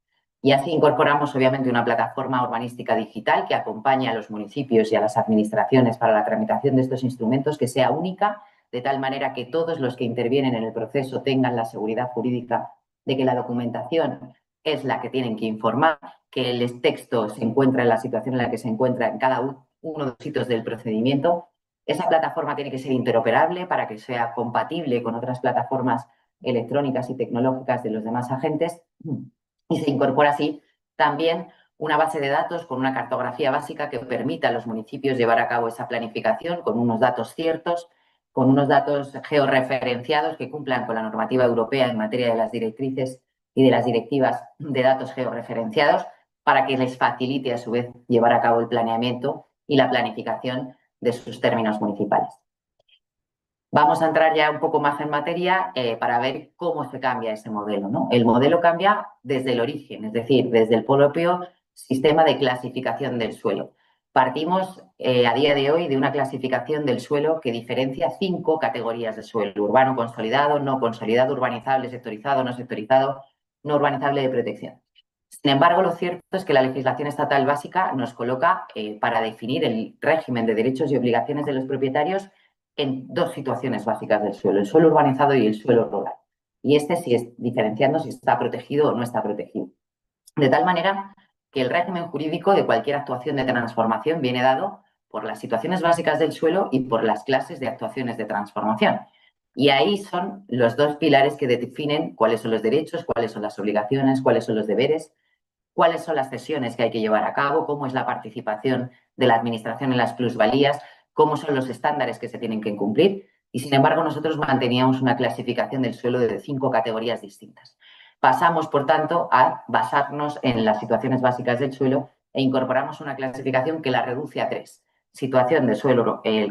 Y así incorporamos, obviamente, una plataforma urbanística digital que acompañe a los municipios y a las administraciones para la tramitación de estos instrumentos, que sea única, de tal manera que todos los que intervienen en el proceso tengan la seguridad jurídica de que la documentación es la que tienen que informar, que el texto se encuentra en la situación en la que se encuentra en cada uno de los sitios del procedimiento. Esa plataforma tiene que ser interoperable para que sea compatible con otras plataformas electrónicas y tecnológicas de los demás agentes. Y se incorpora así también una base de datos con una cartografía básica que permita a los municipios llevar a cabo esa planificación con unos datos ciertos, con unos datos georreferenciados que cumplan con la normativa europea en materia de las directrices y de las directivas de datos georreferenciados, para que les facilite a su vez llevar a cabo el planeamiento y la planificación de sus términos municipales. Vamos a entrar ya un poco más en materia para ver cómo se cambia ese modelo, ¿no? El modelo cambia desde el origen, es decir, desde el propio sistema de clasificación del suelo. Partimos a día de hoy de una clasificación del suelo que diferencia 5 categorías de suelo: urbano consolidado, no consolidado, urbanizable, sectorizado, no sectorizado, no urbanizable, de protección. Sin embargo, lo cierto es que la legislación estatal básica nos coloca para definir el régimen de derechos y obligaciones de los propietarios en 2 situaciones básicas del suelo: el suelo urbanizado y el suelo rural. Y sí es diferenciando si está protegido o no está protegido. De tal manera que el régimen jurídico de cualquier actuación de transformación viene dado por las situaciones básicas del suelo y por las clases de actuaciones de transformación. Y ahí son los 2 pilares que definen cuáles son los derechos, cuáles son las obligaciones, cuáles son los deberes, cuáles son las cesiones que hay que llevar a cabo, cómo es la participación de la administración en las plusvalías, cómo son los estándares que se tienen que cumplir. Y, sin embargo, nosotros manteníamos una clasificación del suelo de 5 categorías distintas. Pasamos, por tanto, a basarnos en las situaciones básicas del suelo e incorporamos una clasificación que la reduce a 3.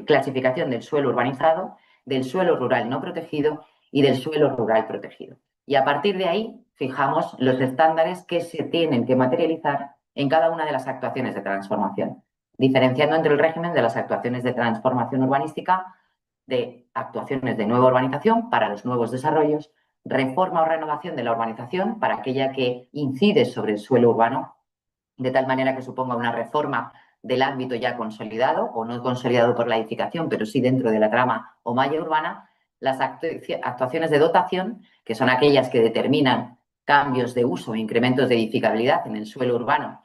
Clasificación del suelo urbanizado, del suelo rural no protegido y del suelo rural protegido. Y a partir de ahí fijamos los estándares que se tienen que materializar en cada una de las actuaciones de transformación, diferenciando entre el régimen de las actuaciones de transformación urbanística, de actuaciones de nueva urbanización para los nuevos desarrollos, reforma o renovación de la urbanización para aquella que incide sobre el suelo urbano, de tal manera que suponga una reforma del ámbito ya consolidado o no consolidado por la edificación, pero sí dentro de la trama o malla urbana. Las actuaciones de dotación, que son aquellas que determinan cambios de uso e incrementos de edificabilidad en el suelo urbano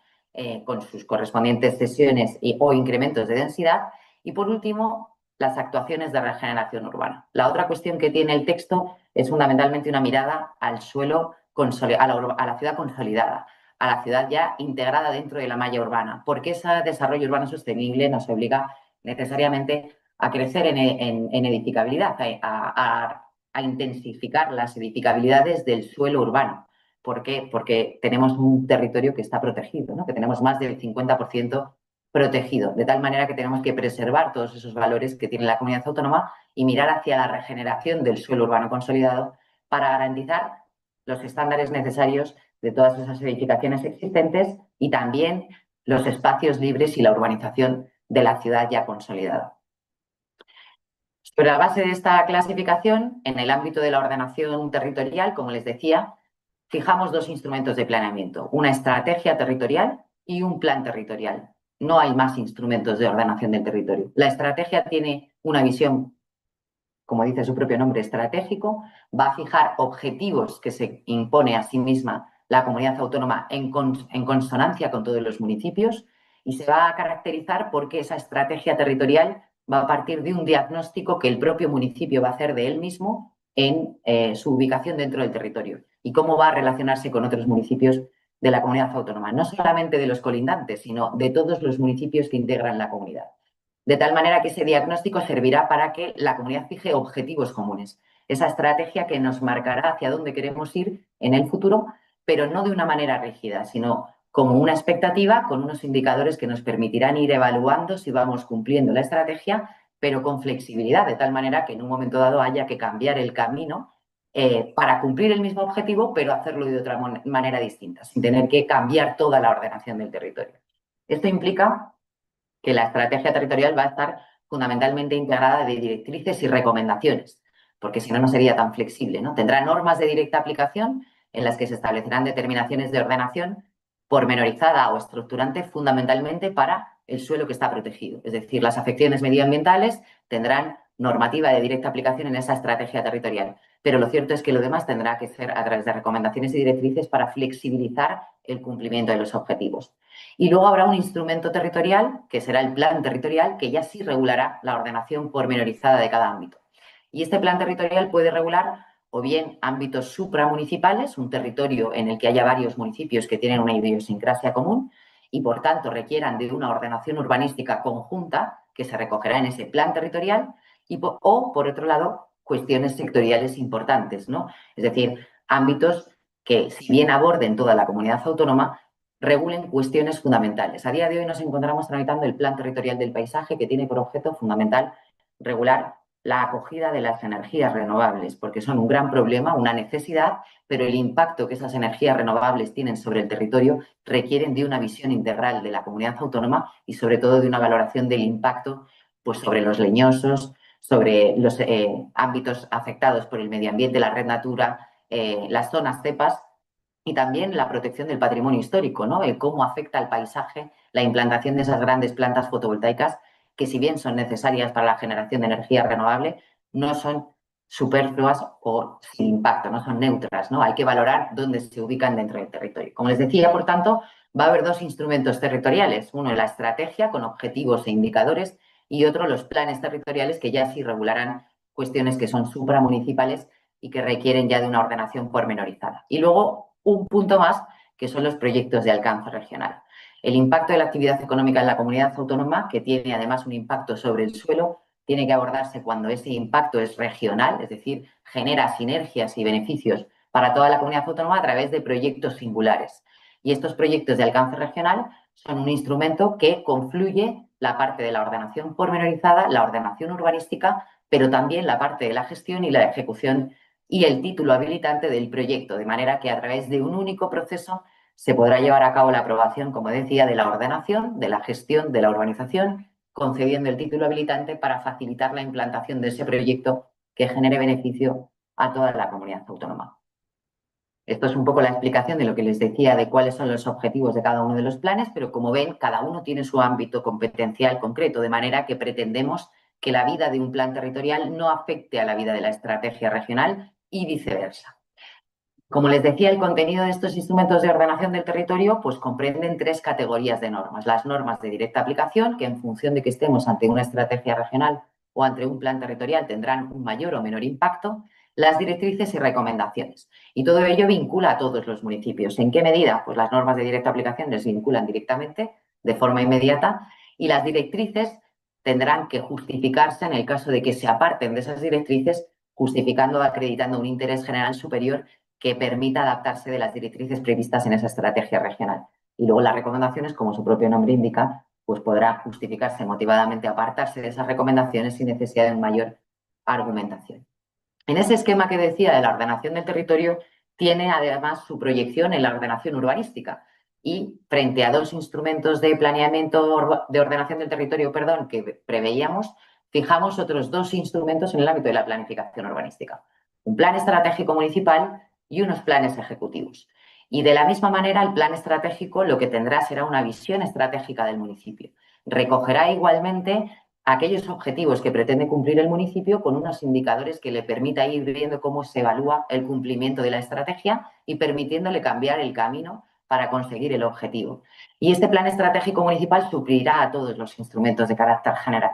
con sus correspondientes cesiones o incrementos de densidad. Y, por último, las actuaciones de regeneración urbana. La otra cuestión que tiene el texto es fundamentalmente una mirada al suelo, a la ciudad consolidada, a la ciudad ya integrada dentro de la malla urbana, porque ese desarrollo urbano sostenible nos obliga necesariamente a crecer en edificabilidad, a intensificar las edificabilidades del suelo urbano. ¿Por qué? Porque tenemos un territorio que está protegido, ¿no? Que tenemos más del 50% protegido, de tal manera que tenemos que preservar todos esos valores que tiene la comunidad autónoma y mirar hacia la regeneración del suelo urbano consolidado para garantizar los estándares necesarios de todas esas edificaciones existentes y también los espacios libres y la urbanización de la ciudad ya consolidada. Sobre la base de esta clasificación, en el ámbito de la ordenación territorial, como les decía, fijamos 2 instrumentos de planeamiento: una estrategia territorial y un plan territorial. No hay más instrumentos de ordenación del territorio. La estrategia tiene una visión, como dice su propio nombre, estratégico, va a fijar objetivos que se impone a sí misma la comunidad autónoma en consonancia con todos los municipios, y se va a caracterizar porque esa estrategia territorial va a partir de un diagnóstico que el propio municipio va a hacer de él mismo en su ubicación dentro del territorio y cómo va a relacionarse con otros municipios de la comunidad autónoma, no solamente de los colindantes, sino de todos los municipios que integran la comunidad. De tal manera que ese diagnóstico servirá para que la comunidad fije objetivos comunes, esa estrategia que nos marcará hacia dónde queremos ir en el futuro, pero no de una manera rígida, sino como una expectativa con unos indicadores que nos permitirán ir evaluando si vamos cumpliendo la estrategia, pero con flexibilidad, de tal manera que en un momento dado haya que cambiar el camino para cumplir el mismo objetivo, pero hacerlo de otra manera distinta, sin tener que cambiar toda la ordenación del territorio. Esto implica que la estrategia territorial va a estar fundamentalmente integrada de directrices y recomendaciones, porque si no, no sería tan flexible, ¿no? Tendrá normas de directa aplicación en las que se establecerán determinaciones de ordenación pormenorizada o estructurante fundamentalmente para el suelo que está protegido. Es decir, las afecciones medioambientales tendrán normativa de directa aplicación en esa estrategia territorial, pero lo cierto es que lo demás tendrá que ser a través de recomendaciones y directrices para flexibilizar el cumplimiento de los objetivos. Y luego habrá un instrumento territorial, que será el plan territorial, que ya sí regulará la ordenación pormenorizada de cada ámbito. Y este plan territorial puede regular o bien ámbitos supramunicipales, un territorio en el que haya varios municipios que tienen una idiosincrasia común y, por tanto, requieran de una ordenación urbanística conjunta que se recogerá en ese plan territorial, o, por otro lado, cuestiones sectoriales importantes, ¿no? Es decir, ámbitos que, si bien aborden toda la comunidad autónoma, regulen cuestiones fundamentales. A día de hoy nos encontramos tramitando el Plan Territorial del Paisaje, que tiene por objeto fundamental regular la acogida de las energías renovables, porque son un gran problema, una necesidad, pero el impacto que esas energías renovables tienen sobre el territorio requieren de una visión integral de la comunidad autónoma y sobre todo de una valoración del impacto pues, sobre los leñosos, sobre los ámbitos afectados por el medio ambiente, la red Natura, las zonas cepas y también la protección del patrimonio histórico, ¿no? El cómo afecta al paisaje la implantación de esas grandes plantas fotovoltaicas que, si bien son necesarias para la generación de energía renovable, no son superfluas o sin impacto, no son neutras, ¿no? Hay que valorar dónde se ubican dentro del territorio. Como les decía, por tanto, va a haber dos instrumentos territoriales, uno la estrategia con objetivos e indicadores y otro los planes territoriales que ya sí regularán cuestiones que son supramunicipales y que requieren ya de una ordenación pormenorizada. Y luego un punto más, que son los proyectos de alcance regional. El impacto de la actividad económica en la comunidad autónoma, que tiene además un impacto sobre el suelo, tiene que abordarse cuando ese impacto es regional, es decir, genera sinergias y beneficios para toda la comunidad autónoma a través de proyectos singulares. Y estos proyectos de alcance regional son un instrumento que confluye la parte de la ordenación pormenorizada, la ordenación urbanística, pero también la parte de la gestión y la ejecución y el título habilitante del proyecto, de manera que a través de un único proceso se podrá llevar a cabo la aprobación, como decía, de la ordenación, de la gestión, de la urbanización, concediendo el título habilitante para facilitar la implantación de ese proyecto que genere beneficio a toda la comunidad autónoma. Esto es un poco la explicación de lo que les decía de cuáles son los objetivos de cada uno de los planes, pero como ven, cada uno tiene su ámbito competencial concreto, de manera que pretendemos que la vida de un plan territorial no afecte a la vida de la estrategia regional y viceversa. Como les decía, el contenido de estos instrumentos de ordenación del territorio pues comprenden tres categorías de normas. Las normas de directa aplicación, que en función de que estemos ante una estrategia regional o ante un plan territorial tendrán un mayor o menor impacto, las directrices y recomendaciones. Y todo ello vincula a todos los municipios. ¿En qué medida? Pues las normas de directa aplicación les vinculan directamente, de forma inmediata, y las directrices tendrán que justificarse en el caso de que se aparten de esas directrices, justificando o acreditando un interés general superior que permita adaptarse de las directrices previstas en esa estrategia regional. Y luego las recomendaciones, como su propio nombre indica, pues podrá justificarse motivadamente apartarse de esas recomendaciones sin necesidad de mayor argumentación. En ese esquema que decía de la ordenación del territorio, tiene además su proyección en la ordenación urbanística. Y frente a dos instrumentos de planeamiento de ordenación del territorio, que preveíamos, fijamos otros dos instrumentos en el ámbito de la planificación urbanística. Un plan estratégico municipal y unos planes ejecutivos. Y de la misma manera, el plan estratégico lo que tendrá será una visión estratégica del municipio. Recogerá igualmente aquellos objetivos que pretende cumplir el municipio con unos indicadores que le permita ir viendo cómo se evalúa el cumplimiento de la estrategia y permitiéndole cambiar el camino para conseguir el objetivo. Y este plan estratégico municipal suplirá a todos los instrumentos de carácter general.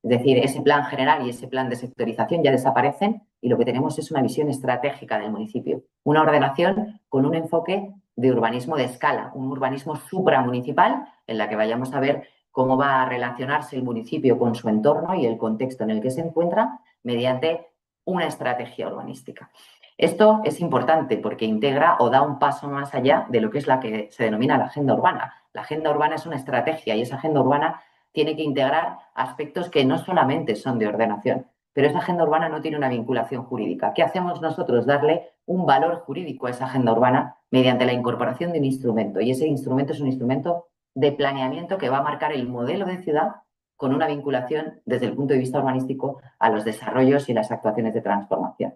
Es decir, ese plan general y ese plan de sectorización ya desaparecen y lo que tenemos es una visión estratégica del municipio, una ordenación con un enfoque de urbanismo de escala, un urbanismo supramunicipal en la que vayamos a ver cómo va a relacionarse el municipio con su entorno y el contexto en el que se encuentra mediante una estrategia urbanística. Esto es importante porque integra o da un paso más allá de lo que es la que se denomina la agenda urbana. La agenda urbana es una estrategia y esa agenda urbana tiene que integrar aspectos que no solamente son de ordenación, pero esa agenda urbana no tiene una vinculación jurídica. ¿Qué hacemos nosotros? Darle un valor jurídico a esa agenda urbana mediante la incorporación de un instrumento. Y ese instrumento es un instrumento de planeamiento que va a marcar el modelo de ciudad con una vinculación desde el punto de vista urbanístico a los desarrollos y las actuaciones de transformación.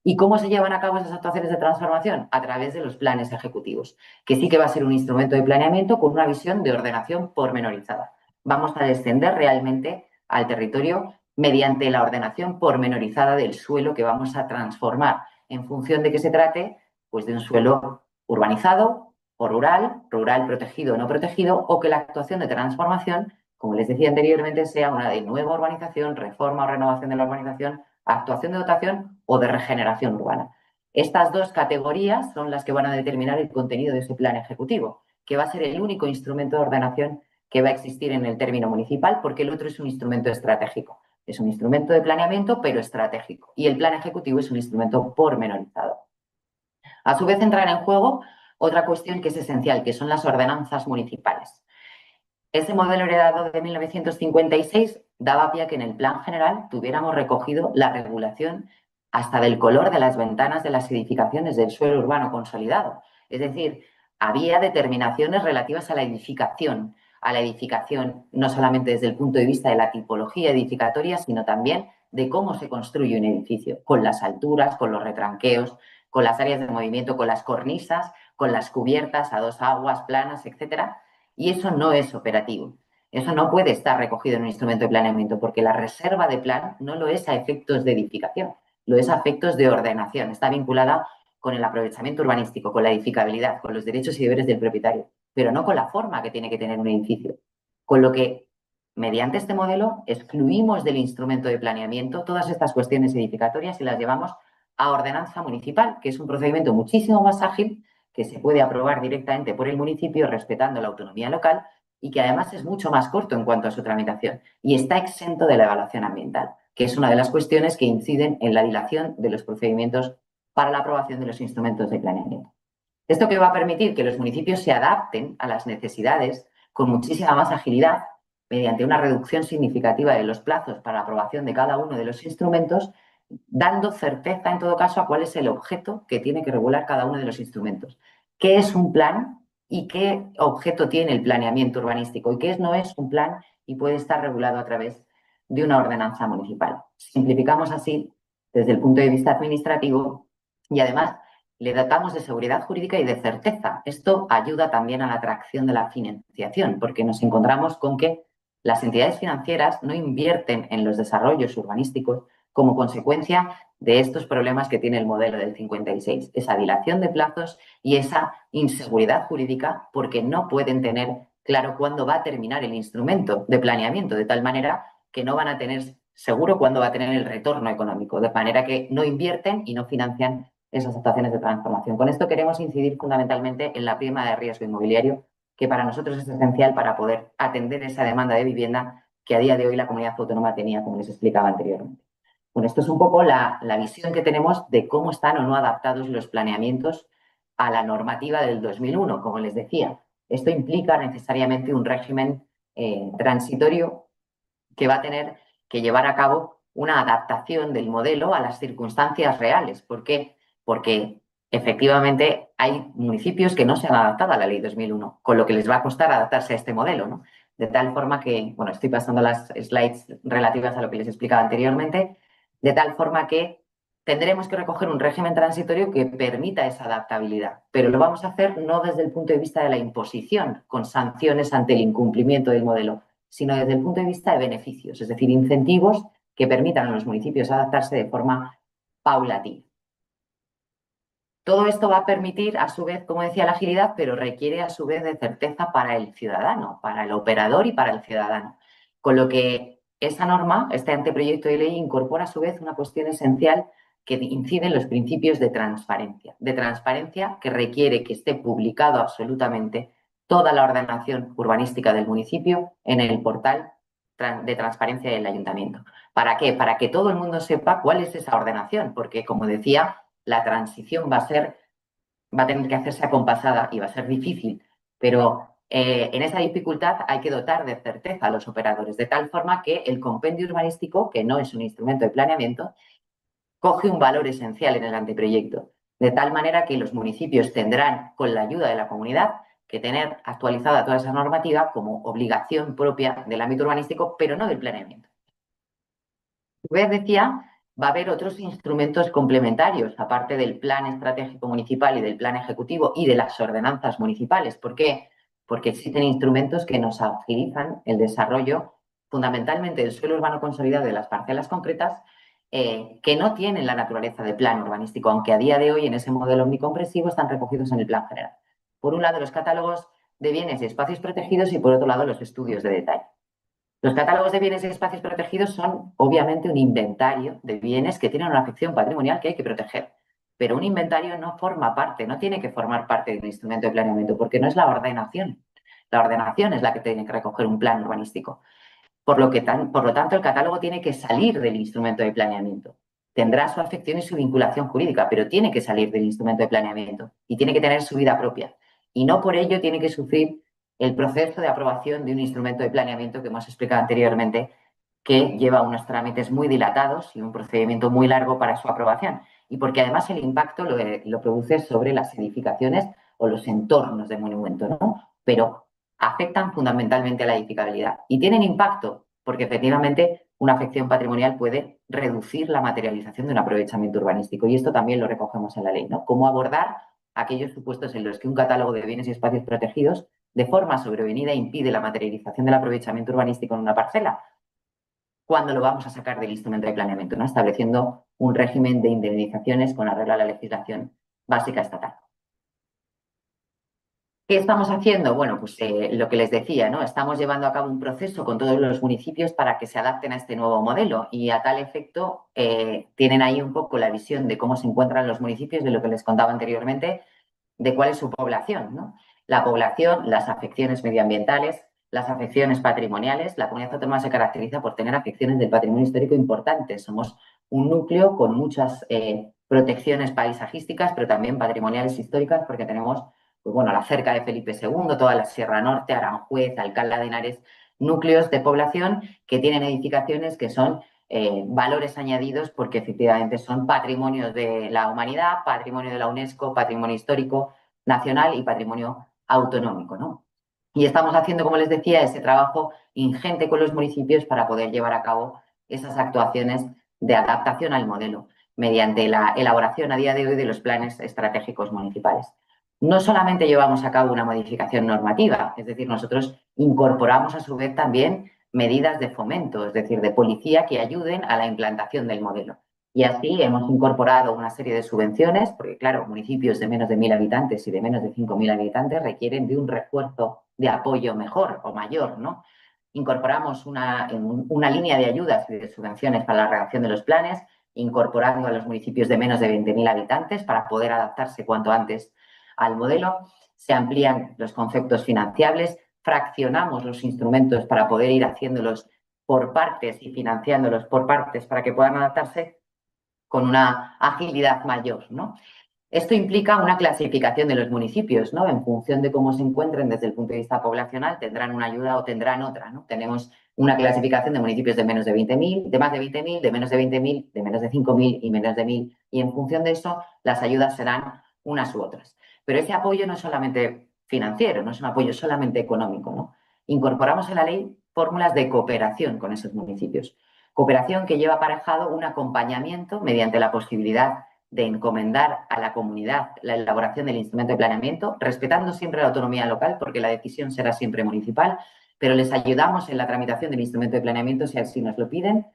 ¿Y cómo se llevan a cabo esas actuaciones de transformación? A través de los planes ejecutivos, que sí que va a ser un instrumento de planeamiento con una visión de ordenación pormenorizada. Vamos a descender realmente al territorio mediante la ordenación pormenorizada del suelo que vamos a transformar en función de que se trate pues, de un suelo urbanizado o rural, rural protegido o no protegido, o que la actuación de transformación, como les decía anteriormente, sea una de nueva urbanización, reforma o renovación de la urbanización, actuación de dotación o de regeneración urbana. Estas dos categorías son las que van a determinar el contenido de ese plan ejecutivo, que va a ser el único instrumento de ordenación que va a existir en el término municipal, porque el otro es un instrumento estratégico. Es un instrumento de planeamiento, pero estratégico. Y el plan ejecutivo es un instrumento pormenorizado. A su vez, entrará en juego otra cuestión que es esencial, que son las ordenanzas municipales. Ese modelo heredado de 1956 daba pie a que en el plan general tuviéramos recogido la regulación hasta del color de las ventanas de las edificaciones del suelo urbano consolidado. Es decir, había determinaciones relativas a la edificación no solamente desde el punto de vista de la tipología edificatoria, sino también de cómo se construye un edificio, con las alturas, con los retranqueos, con las áreas de movimiento, con las cornisas, con las cubiertas a dos aguas planas, etcétera. Y eso no es operativo. Eso no puede estar recogido en un instrumento de planeamiento porque la reserva de plan no lo es a efectos de edificación, lo es a efectos de ordenación. Está vinculada con el aprovechamiento urbanístico, con la edificabilidad, con los derechos y deberes del propietario, pero no con la forma que tiene que tener un edificio. Con lo que, mediante este modelo, excluimos del instrumento de planeamiento todas estas cuestiones edificatorias y las llevamos a ordenanza municipal, que es un procedimiento muchísimo más ágil, que se puede aprobar directamente por el municipio respetando la autonomía local y que además es mucho más corto en cuanto a su tramitación y está exento de la evaluación ambiental, que es una de las cuestiones que inciden en la dilación de los procedimientos para la aprobación de los instrumentos de planeamiento. Esto que va a permitir que los municipios se adapten a las necesidades con muchísima más agilidad mediante una reducción significativa de los plazos para la aprobación de cada uno de los instrumentos, dando certeza en todo caso a cuál es el objeto que tiene que regular cada uno de los instrumentos. ¿Qué es un plan y qué objeto tiene el planeamiento urbanístico? ¿Y qué no es un plan y puede estar regulado a través de una ordenanza municipal? Simplificamos así desde el punto de vista administrativo y además le dotamos de seguridad jurídica y de certeza. Esto ayuda también a la atracción de la financiación, porque nos encontramos con que las entidades financieras no invierten en los desarrollos urbanísticos como consecuencia de estos problemas que tiene el modelo del 56, esa dilación de plazos y esa inseguridad jurídica porque no pueden tener claro cuándo va a terminar el instrumento de planeamiento, de tal manera que no van a tener seguro cuándo va a tener el retorno económico, de manera que no invierten y no financian esas actuaciones de transformación. Con esto queremos incidir fundamentalmente en la prima de riesgo inmobiliario, que para nosotros es esencial para poder atender esa demanda de vivienda que a día de hoy la comunidad autónoma tenía, como les explicaba anteriormente. Bueno, esto es un poco la visión que tenemos de cómo están o no adaptados los planeamientos a la normativa del 2001, como les decía. Esto implica necesariamente un régimen transitorio que va a tener que llevar a cabo una adaptación del modelo a las circunstancias reales. ¿Por qué? Porque efectivamente hay municipios que no se han adaptado a la ley 2001, con lo que les va a costar adaptarse a este modelo, ¿no? De tal forma que, bueno, estoy pasando las slides relativas a lo que les explicaba anteriormente, de tal forma que tendremos que recoger un régimen transitorio que permita esa adaptabilidad, pero lo vamos a hacer no desde el punto de vista de la imposición, con sanciones ante el incumplimiento del modelo, sino desde el punto de vista de beneficios, es decir, incentivos que permitan a los municipios adaptarse de forma paulatina. Todo esto va a permitir, a su vez, como decía, la agilidad, pero requiere a su vez de certeza para el ciudadano, para el operador y para el ciudadano. Con lo que esa norma, este anteproyecto de ley, incorpora a su vez una cuestión esencial que incide en los principios de transparencia que requiere que esté publicado absolutamente toda la ordenación urbanística del municipio en el portal de transparencia del ayuntamiento. ¿Para qué? Para que todo el mundo sepa cuál es esa ordenación, porque, como decía, la transición va a tener que hacerse acompasada y va a ser difícil, pero en esa dificultad hay que dotar de certeza a los operadores, de tal forma que el compendio urbanístico, que no es un instrumento de planeamiento, coge un valor esencial en el anteproyecto, de tal manera que los municipios tendrán, con la ayuda de la comunidad, que tener actualizada toda esa normativa como obligación propia del ámbito urbanístico, pero no del planeamiento. A su vez decía va a haber otros instrumentos complementarios, aparte del plan estratégico municipal y del plan ejecutivo y de las ordenanzas municipales. ¿Por qué? Porque existen instrumentos que nos agilizan el desarrollo fundamentalmente del suelo urbano consolidado de las parcelas concretas que no tienen la naturaleza de plan urbanístico, aunque a día de hoy en ese modelo omnicomprensivo están recogidos en el plan general. Por un lado, los catálogos de bienes y espacios protegidos y por otro lado, los estudios de detalle. Los catálogos de bienes y espacios protegidos son obviamente un inventario de bienes que tienen una afección patrimonial que hay que proteger, pero un inventario no forma parte, no tiene que formar parte de un instrumento de planeamiento porque no es la ordenación. La ordenación es la que tiene que recoger un plan urbanístico. Por lo tanto, el catálogo tiene que salir del instrumento de planeamiento. Tendrá su afección y su vinculación jurídica, pero tiene que salir del instrumento de planeamiento y tiene que tener su vida propia. Y no por ello tiene que sufrir el proceso de aprobación de un instrumento de planeamiento que hemos explicado anteriormente, que lleva unos trámites muy dilatados y un procedimiento muy largo para su aprobación. Y porque además el impacto lo produce sobre las edificaciones o los entornos de monumento, ¿no? Pero afectan fundamentalmente a la edificabilidad y tienen impacto porque efectivamente una afección patrimonial puede reducir la materialización de un aprovechamiento urbanístico y esto también lo recogemos en la ley, ¿no? Cómo abordar aquellos supuestos en los que un catálogo de bienes y espacios protegidos de forma sobrevenida impide la materialización del aprovechamiento urbanístico en una parcela. ¿Cuándo lo vamos a sacar del instrumento de planeamiento? ¿No? Estableciendo un régimen de indemnizaciones con arreglo a la legislación básica estatal. ¿Qué estamos haciendo? Bueno, pues lo que les decía, ¿no? Estamos llevando a cabo un proceso con todos los municipios para que se adapten a este nuevo modelo y a tal efecto tienen ahí un poco la visión de cómo se encuentran los municipios, de lo que les contaba anteriormente, de cuál es su población, ¿no? La población, las afecciones medioambientales, las afecciones patrimoniales. La comunidad autónoma se caracteriza por tener afecciones del patrimonio histórico importantes. Somos un núcleo con muchas protecciones paisajísticas, pero también patrimoniales históricas, porque tenemos pues bueno, la cerca de Felipe II, toda la Sierra Norte, Aranjuez, Alcalá de Henares, núcleos de población que tienen edificaciones que son valores añadidos porque efectivamente son patrimonios de la humanidad, patrimonio de la UNESCO, patrimonio histórico nacional y patrimonio autonómico, ¿no? Y estamos haciendo, como les decía, ese trabajo ingente con los municipios para poder llevar a cabo esas actuaciones de adaptación al modelo mediante la elaboración a día de hoy de los planes estratégicos municipales. No solamente llevamos a cabo una modificación normativa, es decir, nosotros incorporamos a su vez también medidas de fomento, es decir, de policía que ayuden a la implantación del modelo. Y así hemos incorporado una serie de subvenciones, porque claro, municipios de menos de 1.000 habitantes y de menos de 5.000 habitantes requieren de un refuerzo de apoyo mejor o mayor, ¿no? Incorporamos una línea de ayudas y de subvenciones para la redacción de los planes, incorporando a los municipios de menos de 20.000 habitantes para poder adaptarse cuanto antes al modelo, se amplían los conceptos financiables, fraccionamos los instrumentos para poder ir haciéndolos por partes y financiándolos por partes para que puedan adaptarse con una agilidad mayor, ¿no? Esto implica una clasificación de los municipios, ¿no? En función de cómo se encuentren desde el punto de vista poblacional, tendrán una ayuda o tendrán otra, ¿no? Tenemos una clasificación de municipios de menos de 20.000, de más de 20.000, de menos de 20.000, de menos de 5.000 y menos de 1.000. Y en función de eso, las ayudas serán unas u otras. Pero ese apoyo no es solamente financiero, no es un apoyo solamente económico, ¿no? Incorporamos en la ley fórmulas de cooperación con esos municipios. Cooperación que lleva aparejado un acompañamiento mediante la posibilidad de encomendar a la comunidad la elaboración del instrumento de planeamiento, respetando siempre la autonomía local, porque la decisión será siempre municipal, pero les ayudamos en la tramitación del instrumento de planeamiento si así nos lo piden,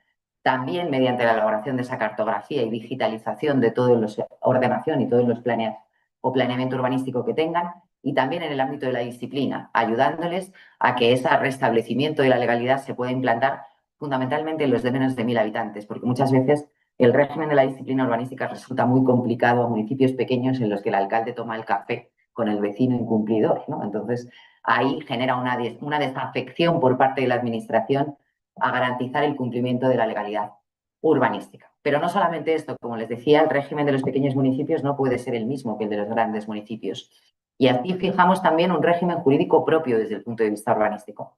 también mediante la elaboración de esa cartografía y digitalización de todos los ordenación y todos los planes o planeamiento urbanístico que tengan, y también en el ámbito de la disciplina, ayudándoles a que ese restablecimiento de la legalidad se pueda implantar fundamentalmente en los de menos de 1.000 habitantes, porque muchas veces el régimen de la disciplina urbanística resulta muy complicado a municipios pequeños en los que el alcalde toma el café con el vecino incumplidor, ¿no? Entonces, ahí genera una desafección por parte de la administración a garantizar el cumplimiento de la legalidad urbanística. Pero no solamente esto, como les decía, el régimen de los pequeños municipios no puede ser el mismo que el de los grandes municipios. Y así fijamos también un régimen jurídico propio desde el punto de vista urbanístico.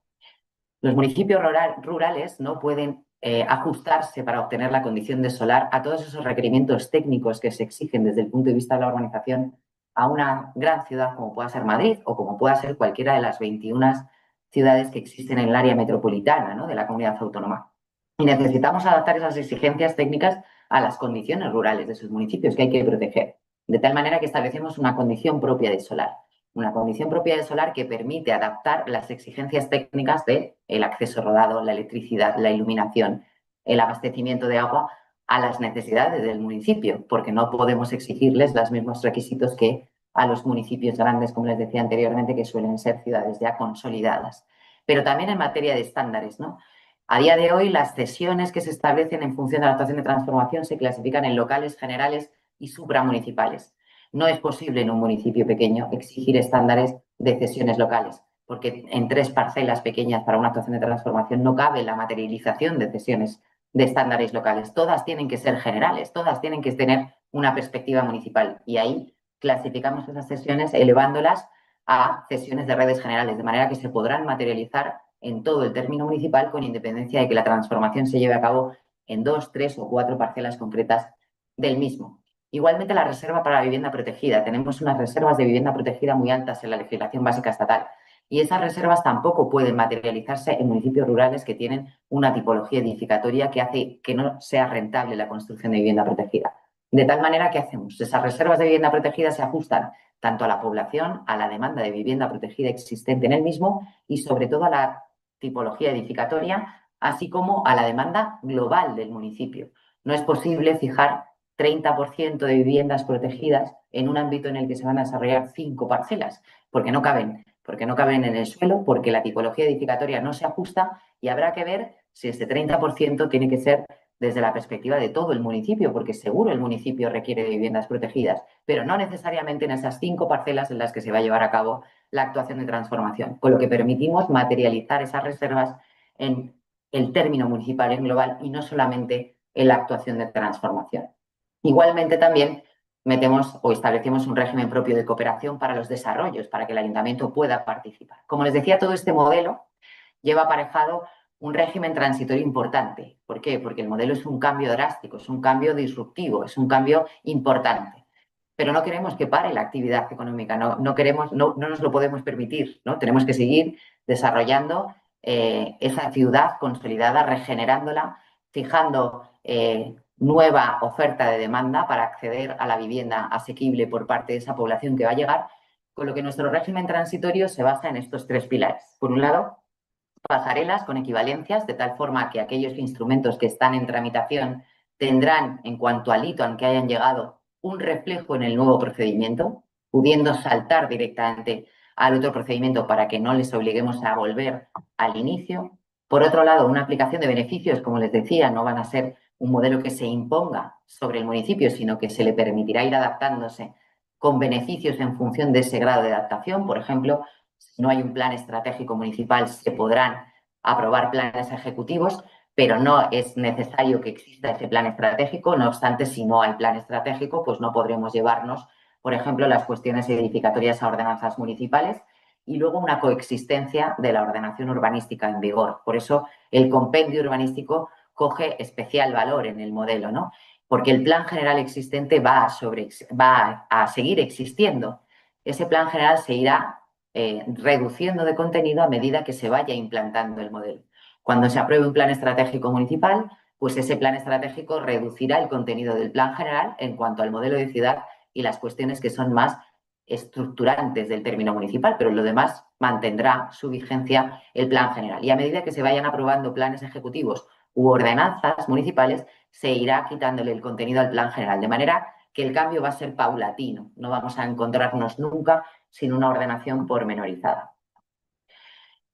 Los municipios rurales no pueden ajustarse para obtener la condición de solar a todos esos requerimientos técnicos que se exigen desde el punto de vista de la urbanización a una gran ciudad como pueda ser Madrid o como pueda ser cualquiera de las 21 ciudades que existen en el área metropolitana, ¿no?, de la comunidad autónoma. Y necesitamos adaptar esas exigencias técnicas a las condiciones rurales de sus municipios que hay que proteger, de tal manera que establecemos una condición propia de solar. Una condición propia de solar que permite adaptar las exigencias técnicas del acceso rodado, la electricidad, la iluminación, el abastecimiento de agua a las necesidades del municipio, porque no podemos exigirles los mismos requisitos que a los municipios grandes, como les decía anteriormente, que suelen ser ciudades ya consolidadas. Pero también en materia de estándares, ¿no? A día de hoy, las cesiones que se establecen en función de la actuación de transformación se clasifican en locales, generales y supramunicipales. No es posible en un municipio pequeño exigir estándares de cesiones locales, porque en 3 parcelas pequeñas para una actuación de transformación no cabe la materialización de cesiones de estándares locales. Todas tienen que ser generales, todas tienen que tener una perspectiva municipal. Y ahí clasificamos esas cesiones elevándolas a cesiones de redes generales, de manera que se podrán materializar en todo el término municipal con independencia de que la transformación se lleve a cabo en 2, 3 o 4 parcelas concretas del mismo. Igualmente, la reserva para la vivienda protegida. Tenemos unas reservas de vivienda protegida muy altas en la legislación básica estatal y esas reservas tampoco pueden materializarse en municipios rurales que tienen una tipología edificatoria que hace que no sea rentable la construcción de vivienda protegida. De tal manera que hacemos, esas reservas de vivienda protegida se ajustan tanto a la población, a la demanda de vivienda protegida existente en el mismo y sobre todo a la tipología edificatoria, así como a la demanda global del municipio. No es posible fijar 30% de viviendas protegidas en un ámbito en el que se van a desarrollar 5 parcelas, porque no caben en el suelo, porque la tipología edificatoria no se ajusta y habrá que ver si este 30% tiene que ser desde la perspectiva de todo el municipio, porque seguro el municipio requiere de viviendas protegidas, pero no necesariamente en esas 5 parcelas en las que se va a llevar a cabo la actuación de transformación, con lo que permitimos materializar esas reservas en el término municipal en global y no solamente en la actuación de transformación. Igualmente también metemos o establecemos un régimen propio de cooperación para los desarrollos, para que el ayuntamiento pueda participar. Como les decía, todo este modelo lleva aparejado un régimen transitorio importante. ¿Por qué? Porque el modelo es un cambio drástico, es un cambio disruptivo, es un cambio importante. Pero no queremos que pare la actividad económica, no nos lo podemos permitir, ¿no? Tenemos que seguir desarrollando esa ciudad consolidada, regenerándola, fijando nueva oferta de demanda para acceder a la vivienda asequible por parte de esa población que va a llegar, con lo que nuestro régimen transitorio se basa en estos 3 pilares. Por un lado, pasarelas con equivalencias, de tal forma que aquellos instrumentos que están en tramitación tendrán, en cuanto al hito al que hayan llegado, un reflejo en el nuevo procedimiento, pudiendo saltar directamente al otro procedimiento para que no les obliguemos a volver al inicio. Por otro lado, una aplicación de beneficios, como les decía, no van a ser un modelo que se imponga sobre el municipio, sino que se le permitirá ir adaptándose con beneficios en función de ese grado de adaptación. Por ejemplo, si no hay un plan estratégico municipal, se podrán aprobar planes ejecutivos, pero no es necesario que exista ese plan estratégico. No obstante, si no hay plan estratégico, pues no podremos llevarnos, por ejemplo, las cuestiones edificatorias a ordenanzas municipales y luego una coexistencia de la ordenación urbanística en vigor. Por eso el compendio urbanístico coge especial valor en el modelo, ¿no? Porque el plan general existente va a seguir existiendo. Ese plan general se irá reduciendo de contenido a medida que se vaya implantando el modelo. Cuando se apruebe un plan estratégico municipal, pues ese plan estratégico reducirá el contenido del plan general en cuanto al modelo de ciudad y las cuestiones que son más estructurantes del término municipal, pero lo demás mantendrá su vigencia el plan general. Y a medida que se vayan aprobando planes ejecutivos u ordenanzas municipales, se irá quitándole el contenido al plan general, de manera que el cambio va a ser paulatino. No vamos a encontrarnos nunca sin una ordenación pormenorizada.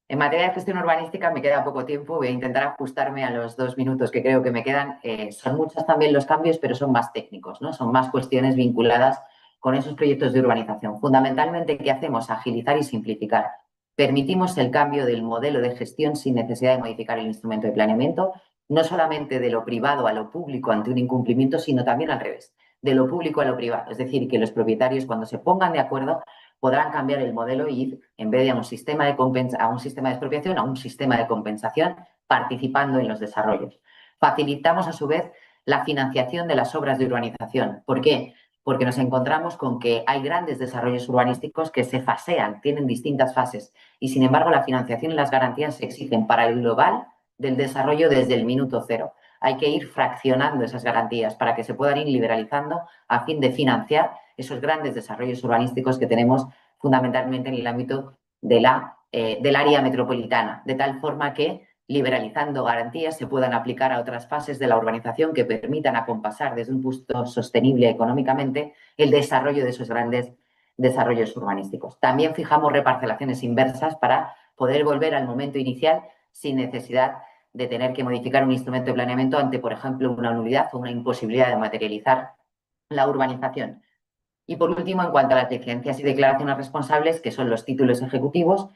En materia de gestión urbanística me queda poco tiempo, voy a intentar ajustarme a los 2 minutos que creo que me quedan. Son muchos también los cambios, pero son más técnicos, ¿no? Son más cuestiones vinculadas con esos proyectos de urbanización. Fundamentalmente, ¿qué hacemos? Agilizar y simplificar. Permitimos el cambio del modelo de gestión sin necesidad de modificar el instrumento de planeamiento, no solamente de lo privado a lo público ante un incumplimiento, sino también al revés, de lo público a lo privado. Es decir, que los propietarios, cuando se pongan de acuerdo, podrán cambiar el modelo y ir, en vez de a un sistema de expropiación, a un sistema de compensación, participando en los desarrollos. Facilitamos, a su vez, la financiación de las obras de urbanización. ¿Por qué? Porque nos encontramos con que hay grandes desarrollos urbanísticos que se fasean, tienen distintas fases y, sin embargo, la financiación y las garantías se exigen para el global del desarrollo desde el minuto cero. Hay que ir fraccionando esas garantías para que se puedan ir liberalizando a fin de financiar esos grandes desarrollos urbanísticos que tenemos fundamentalmente en el ámbito del área metropolitana, de tal forma que liberalizando garantías se puedan aplicar a otras fases de la urbanización que permitan acompasar desde un punto sostenible económicamente el desarrollo de esos grandes desarrollos urbanísticos. También fijamos reparcelaciones inversas para poder volver al momento inicial sin necesidad de tener que modificar un instrumento de planeamiento ante, por ejemplo, una nulidad o una imposibilidad de materializar la urbanización. Y por último, en cuanto a las licencias y declaraciones responsables, que son los títulos ejecutivos,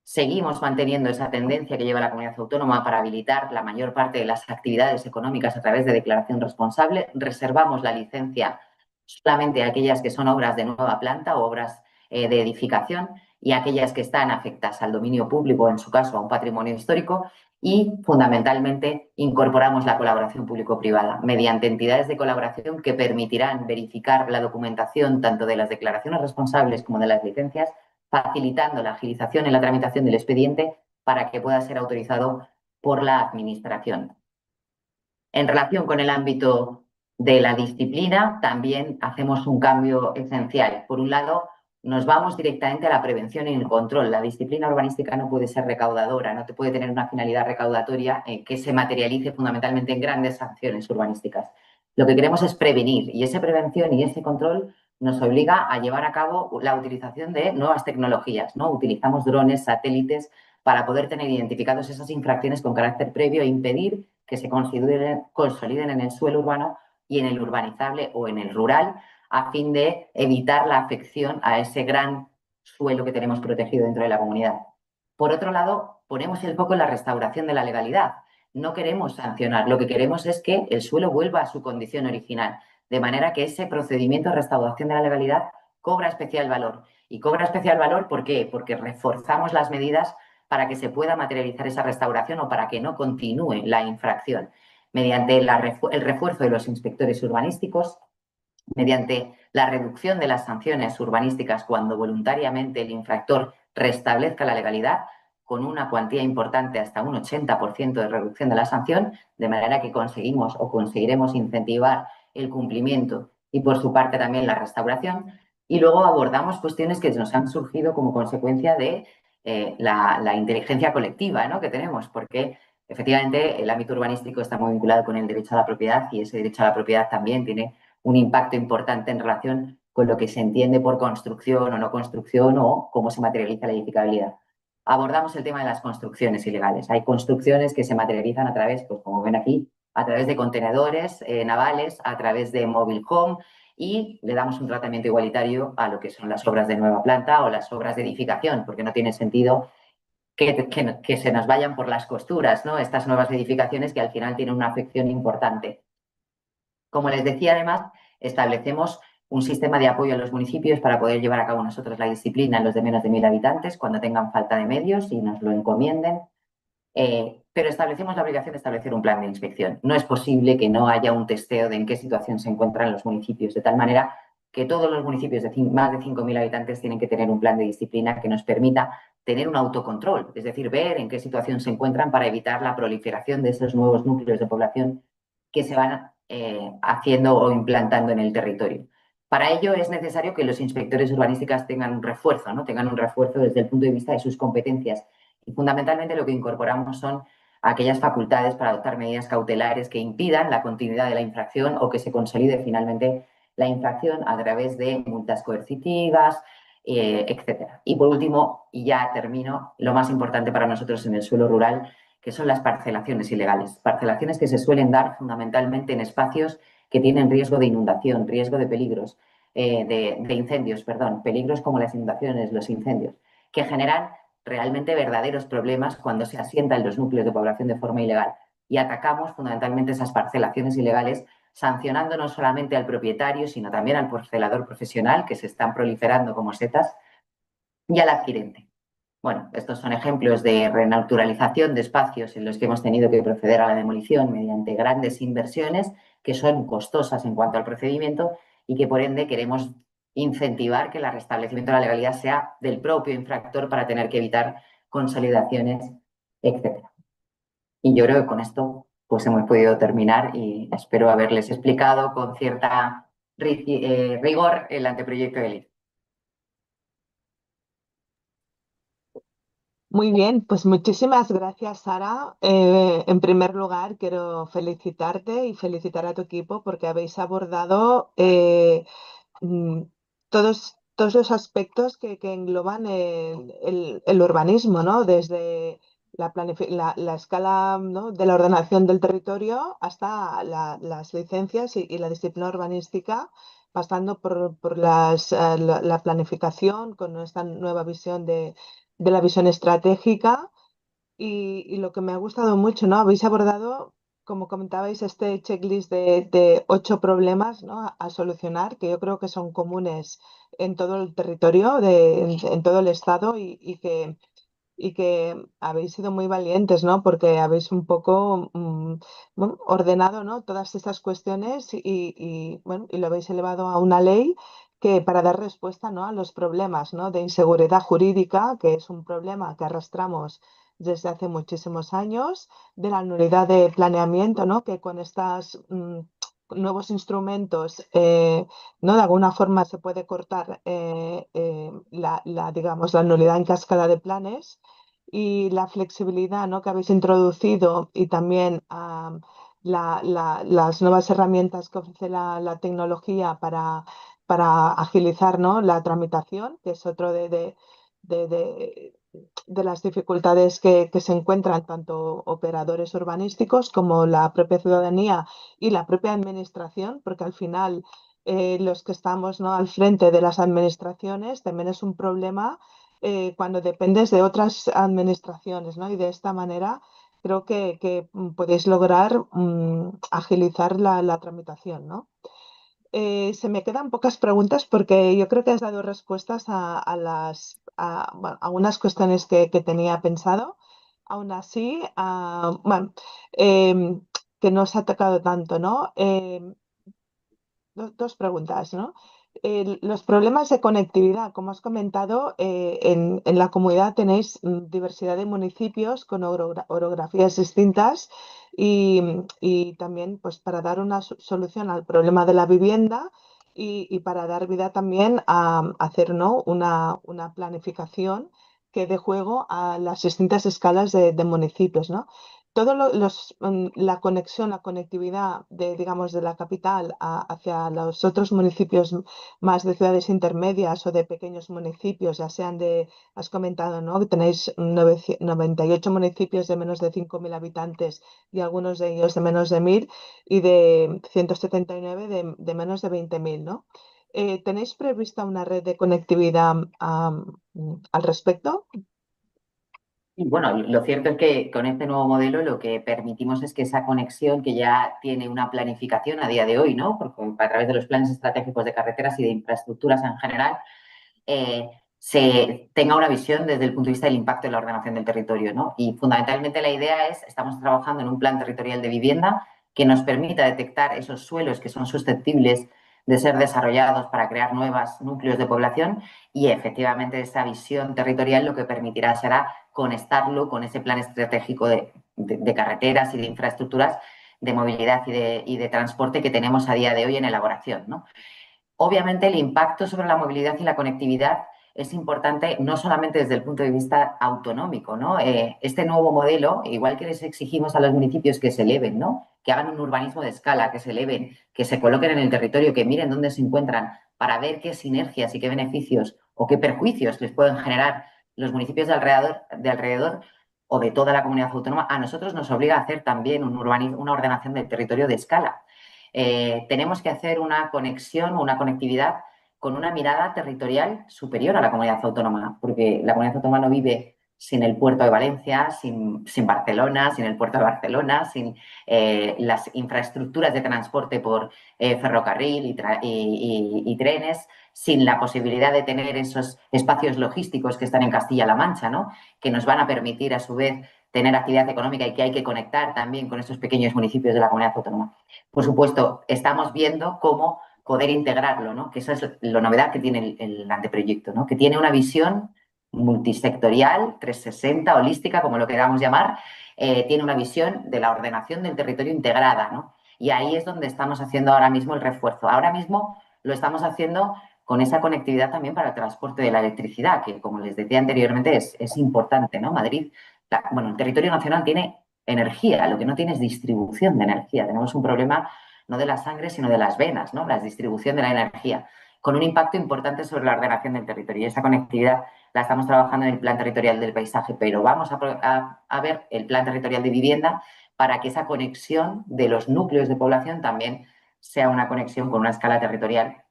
seguimos manteniendo esa tendencia que lleva la comunidad autónoma para habilitar la mayor parte de las actividades económicas a través de declaración responsable. Reservamos la licencia solamente a aquellas que son obras de nueva planta o obras de edificación y aquellas que están afectadas al dominio público, en su caso a un patrimonio histórico, y fundamentalmente incorporamos la colaboración público-privada mediante entidades de colaboración que permitirán verificar la documentación tanto de las declaraciones responsables como de las licencias, facilitando la agilización en la tramitación del expediente para que pueda ser autorizado por la Administración. En relación con el ámbito de la disciplina, también hacemos un cambio esencial. Por un lado, nos vamos directamente a la prevención y el control. La disciplina urbanística no puede ser recaudadora, no puede tener una finalidad recaudatoria que se materialice fundamentalmente en grandes sanciones urbanísticas. Lo que queremos es prevenir, y esa prevención y ese control nos obliga a llevar a cabo la utilización de nuevas tecnologías, ¿no? Utilizamos drones, satélites, para poder tener identificadas esas infracciones con carácter previo e impedir que se consoliden en el suelo urbano y en el urbanizable o en el rural, a fin de evitar la afección a ese gran suelo que tenemos protegido dentro de la comunidad. Por otro lado, ponemos el foco en la restauración de la legalidad. No queremos sancionar, lo que queremos es que el suelo vuelva a su condición original, de manera que ese procedimiento de restauración de la legalidad cobra especial valor. Y cobra especial valor, ¿por qué? Porque reforzamos las medidas para que se pueda materializar esa restauración o para que no continúe la infracción, mediante el refuerzo de los inspectores urbanísticos, mediante la reducción de las sanciones urbanísticas cuando voluntariamente el infractor restablezca la legalidad, con una cuantía importante, hasta un 80% de reducción de la sanción, de manera que conseguimos o conseguiremos incentivar el cumplimiento y, por su parte, también la restauración. Y luego abordamos cuestiones que nos han surgido como consecuencia de la inteligencia colectiva, ¿no?, que tenemos, porque efectivamente el ámbito urbanístico está muy vinculado con el derecho a la propiedad y ese derecho a la propiedad también tiene un impacto importante en relación con lo que se entiende por construcción o no construcción o cómo se materializa la edificabilidad. Abordamos el tema de las construcciones ilegales. Hay construcciones que se materializan a través, pues como ven aquí, a través de contenedores navales, a través de mobile home, y le damos un tratamiento igualitario a lo que son las obras de nueva planta o las obras de edificación, porque no tiene sentido que se nos vayan por las costuras, ¿no?, estas nuevas edificaciones que al final tienen una afección importante. Como les decía, además, establecemos un sistema de apoyo a los municipios para poder llevar a cabo nosotros la disciplina en los de menos de 1.000 habitantes cuando tengan falta de medios y nos lo encomienden. Pero establecemos la obligación de establecer un plan de inspección. No es posible que no haya un testeo de en qué situación se encuentran los municipios, de tal manera que todos los municipios de más de 5.000 habitantes tienen que tener un plan de disciplina que nos permita tener un autocontrol, es decir, ver en qué situación se encuentran para evitar la proliferación de esos nuevos núcleos de población que se van haciendo o implantando en el territorio. Para ello es necesario que los inspectores urbanísticos tengan un refuerzo, ¿no?, tengan un refuerzo desde el punto de vista de sus competencias. Y fundamentalmente lo que incorporamos son aquellas facultades para adoptar medidas cautelares que impidan la continuidad de la infracción o que se consolide finalmente la infracción a través de multas coercitivas, etcétera. Y por último, y ya termino, lo más importante para nosotros en el suelo rural, que son las parcelaciones ilegales. Parcelaciones que se suelen dar fundamentalmente en espacios que tienen riesgo de inundación, riesgo de peligros, de incendios, perdón, peligros como las inundaciones, los incendios, que generan realmente verdaderos problemas cuando se asientan los núcleos de población de forma ilegal. Y atacamos fundamentalmente esas parcelaciones ilegales, sancionando no solamente al propietario, sino también al parcelador profesional, que se están proliferando como setas, y al adquirente. Bueno, estos son ejemplos de renaturalización de espacios en los que hemos tenido que proceder a la demolición mediante grandes inversiones que son costosas en cuanto al procedimiento y que, por ende, queremos incentivar que el restablecimiento de la legalidad sea del propio infractor para tener que evitar consolidaciones, etc. Y yo creo que con esto pues hemos podido terminar y espero haberles explicado con cierta rigor el anteproyecto de ley. Muy bien, pues muchísimas gracias, Sara. En primer lugar, quiero felicitarte y felicitar a tu equipo porque habéis abordado mm, todos los aspectos que engloban el urbanismo, ¿no? Desde la escala, ¿no?, de la ordenación del territorio hasta las licencias y la disciplina urbanística, pasando por la planificación con esta nueva visión de la visión estratégica y lo que me ha gustado mucho, ¿no? Habéis abordado, como comentabais, este checklist de 8 problemas, ¿no?, a solucionar, que yo creo que son comunes en todo el territorio, en todo el estado y que habéis sido muy valientes, ¿no? Porque habéis un poco bueno, ordenado, ¿no?, todas estas cuestiones bueno, y lo habéis elevado a una ley que para dar respuesta, ¿no?, a los problemas, ¿no?, de inseguridad jurídica, que es un problema que arrastramos desde hace muchísimos años, de la nulidad de planeamiento, ¿no?, que con estos nuevos instrumentos, ¿no?, de alguna forma se puede cortar digamos, la nulidad en cascada de planes y la flexibilidad, ¿no?, que habéis introducido y también las nuevas herramientas que ofrece la tecnología para agilizar, ¿no?, la tramitación, que es otro de- de- de las dificultades que se encuentran tanto operadores urbanísticos como la propia ciudadanía y la propia administración, porque al final los que estamos, ¿no?, al frente de las administraciones también es un problema cuando dependes de otras administraciones, ¿no? Y de esta manera creo que podéis lograr agilizar la tramitación, ¿no? Se me quedan pocas preguntas porque yo creo que has dado respuestas bueno, a unas cuestiones que tenía pensado. Aún así, bueno, que no os ha tocado tanto, ¿no? Dos preguntas, ¿no? Los problemas de conectividad, como has comentado, en la comunidad tenéis diversidad de municipios con orografías distintas y también pues, para dar una solución al problema de la vivienda y para dar vida también a hacer, ¿no?, una planificación que dé juego a las distintas escalas de municipios, ¿no? La conexión, la conectividad digamos, de la capital hacia los otros municipios más de ciudades intermedias o de pequeños municipios, ya sean has comentado, ¿no?, que tenéis 98 municipios de menos de 5.000 habitantes y algunos de ellos de menos de 1.000 y de 179 de menos de 20.000, ¿no? ¿Tenéis prevista una red de conectividad al respecto? Y bueno, lo cierto es que con este nuevo modelo lo que permitimos es que esa conexión que ya tiene una planificación a día de hoy, ¿no?, porque a través de los planes estratégicos de carreteras y de infraestructuras en general, se tenga una visión desde el punto de vista del impacto en la ordenación del territorio, ¿no? Y fundamentalmente la idea es, estamos trabajando en un plan territorial de vivienda que nos permita detectar esos suelos que son susceptibles de ser desarrollados para crear nuevos núcleos de población y efectivamente esa visión territorial lo que permitirá será conectarlo con ese plan estratégico de carreteras y de infraestructuras de movilidad y de transporte que tenemos a día de hoy en elaboración, ¿no? Obviamente, el impacto sobre la movilidad y la conectividad es importante no solamente desde el punto de vista autonómico, ¿no? Este nuevo modelo, igual que les exigimos a los municipios que se eleven, ¿no?, que hagan un urbanismo de escala, que se eleven, que se coloquen en el territorio, que miren dónde se encuentran para ver qué sinergias y qué beneficios o qué perjuicios les pueden generar los municipios de alrededor o de toda la comunidad autónoma, a nosotros nos obliga a hacer también una ordenación del territorio de escala. Tenemos que hacer una conexión o una conectividad con una mirada territorial superior a la comunidad autónoma, porque la comunidad autónoma no vive sin el puerto de Valencia, sin Barcelona, sin el puerto de Barcelona, sin las infraestructuras de transporte por ferrocarril y trenes, sin la posibilidad de tener esos espacios logísticos que están en Castilla-La Mancha, ¿no?, que nos van a permitir a su vez tener actividad económica y que hay que conectar también con estos pequeños municipios de la comunidad autónoma. Por supuesto, estamos viendo cómo poder integrarlo, ¿no?, que esa es la novedad que tiene el anteproyecto, ¿no?, que tiene una visión multisectorial, 360, holística, como lo queramos llamar, tiene una visión de la ordenación del territorio integrada, ¿no? Y ahí es donde estamos haciendo ahora mismo el refuerzo. Ahora mismo lo estamos haciendo con esa conectividad también para el transporte de la electricidad, que como les decía anteriormente es importante, ¿no? Madrid, bueno, el territorio nacional tiene energía, lo que no tiene es distribución de energía. Tenemos un problema no de la sangre, sino de las venas, ¿no? La distribución de la energía, con un impacto importante sobre la ordenación del territorio. Y esa conectividad la estamos trabajando en el Plan Territorial del Paisaje, pero vamos a ver el Plan Territorial de Vivienda para que esa conexión de los núcleos de población también sea una conexión con una escala territorial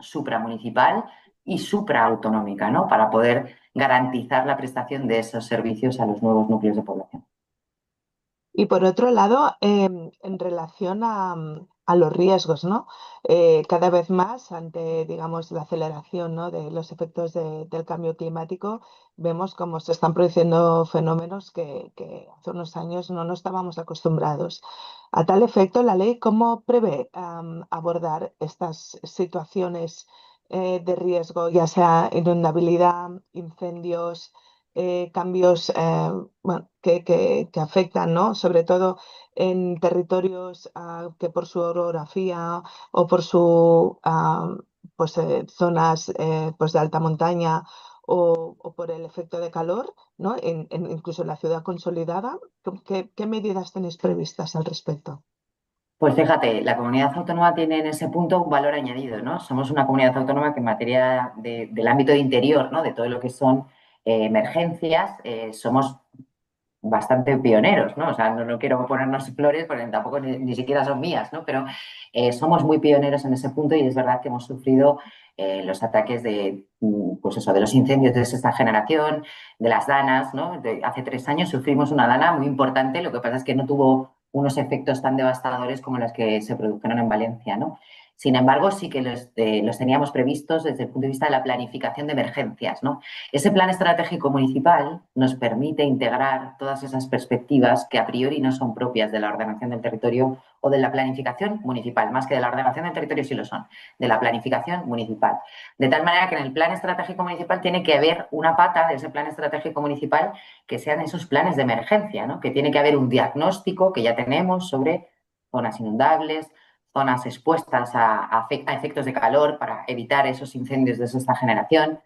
supramunicipal y supraautonómica, ¿no? Para poder garantizar la prestación de esos servicios a los nuevos núcleos de población. Y por otro lado, en relación a los riesgos, ¿no? Cada vez más ante, digamos, la aceleración, ¿no? de los efectos del cambio climático, vemos cómo se están produciendo fenómenos que hace unos años no nos estábamos acostumbrados. A tal efecto, la ley, ¿cómo prevé abordar estas situaciones de riesgo, ya sea inundabilidad, incendios, cambios bueno, que afectan, ¿no? Sobre todo en territorios que por su orografía o por su pues, zonas pues de alta montaña o por el efecto de calor, ¿no? Incluso en la ciudad consolidada, ¿qué medidas tenéis previstas al respecto? Pues fíjate, la comunidad autónoma tiene en ese punto un valor añadido, ¿no? Somos una comunidad autónoma que en materia del ámbito de interior, ¿no? De todo lo que son emergencias, somos bastante pioneros, ¿no? O sea, no quiero ponernos flores porque tampoco ni siquiera son mías, ¿no? Pero somos muy pioneros en ese punto y es verdad que hemos sufrido los ataques de, pues eso, de los incendios de sexta generación, de las danas, ¿no? Hace 3 años sufrimos una dana muy importante, lo que pasa es que no tuvo unos efectos tan devastadores como los que se produjeron en Valencia, ¿no? Sin embargo, sí que los teníamos previstos desde el punto de vista de la planificación de emergencias, ¿no? Ese plan estratégico municipal nos permite integrar todas esas perspectivas que a priori no son propias de la ordenación del territorio o de la planificación municipal, más que de la ordenación del territorio sí lo son, de la planificación municipal. De tal manera que en el plan estratégico municipal tiene que haber una pata de ese plan estratégico municipal que sean esos planes de emergencia, ¿no? Que tiene que haber un diagnóstico que ya tenemos sobre zonas inundables, zonas expuestas a efectos de calor para evitar esos incendios de sexta generación,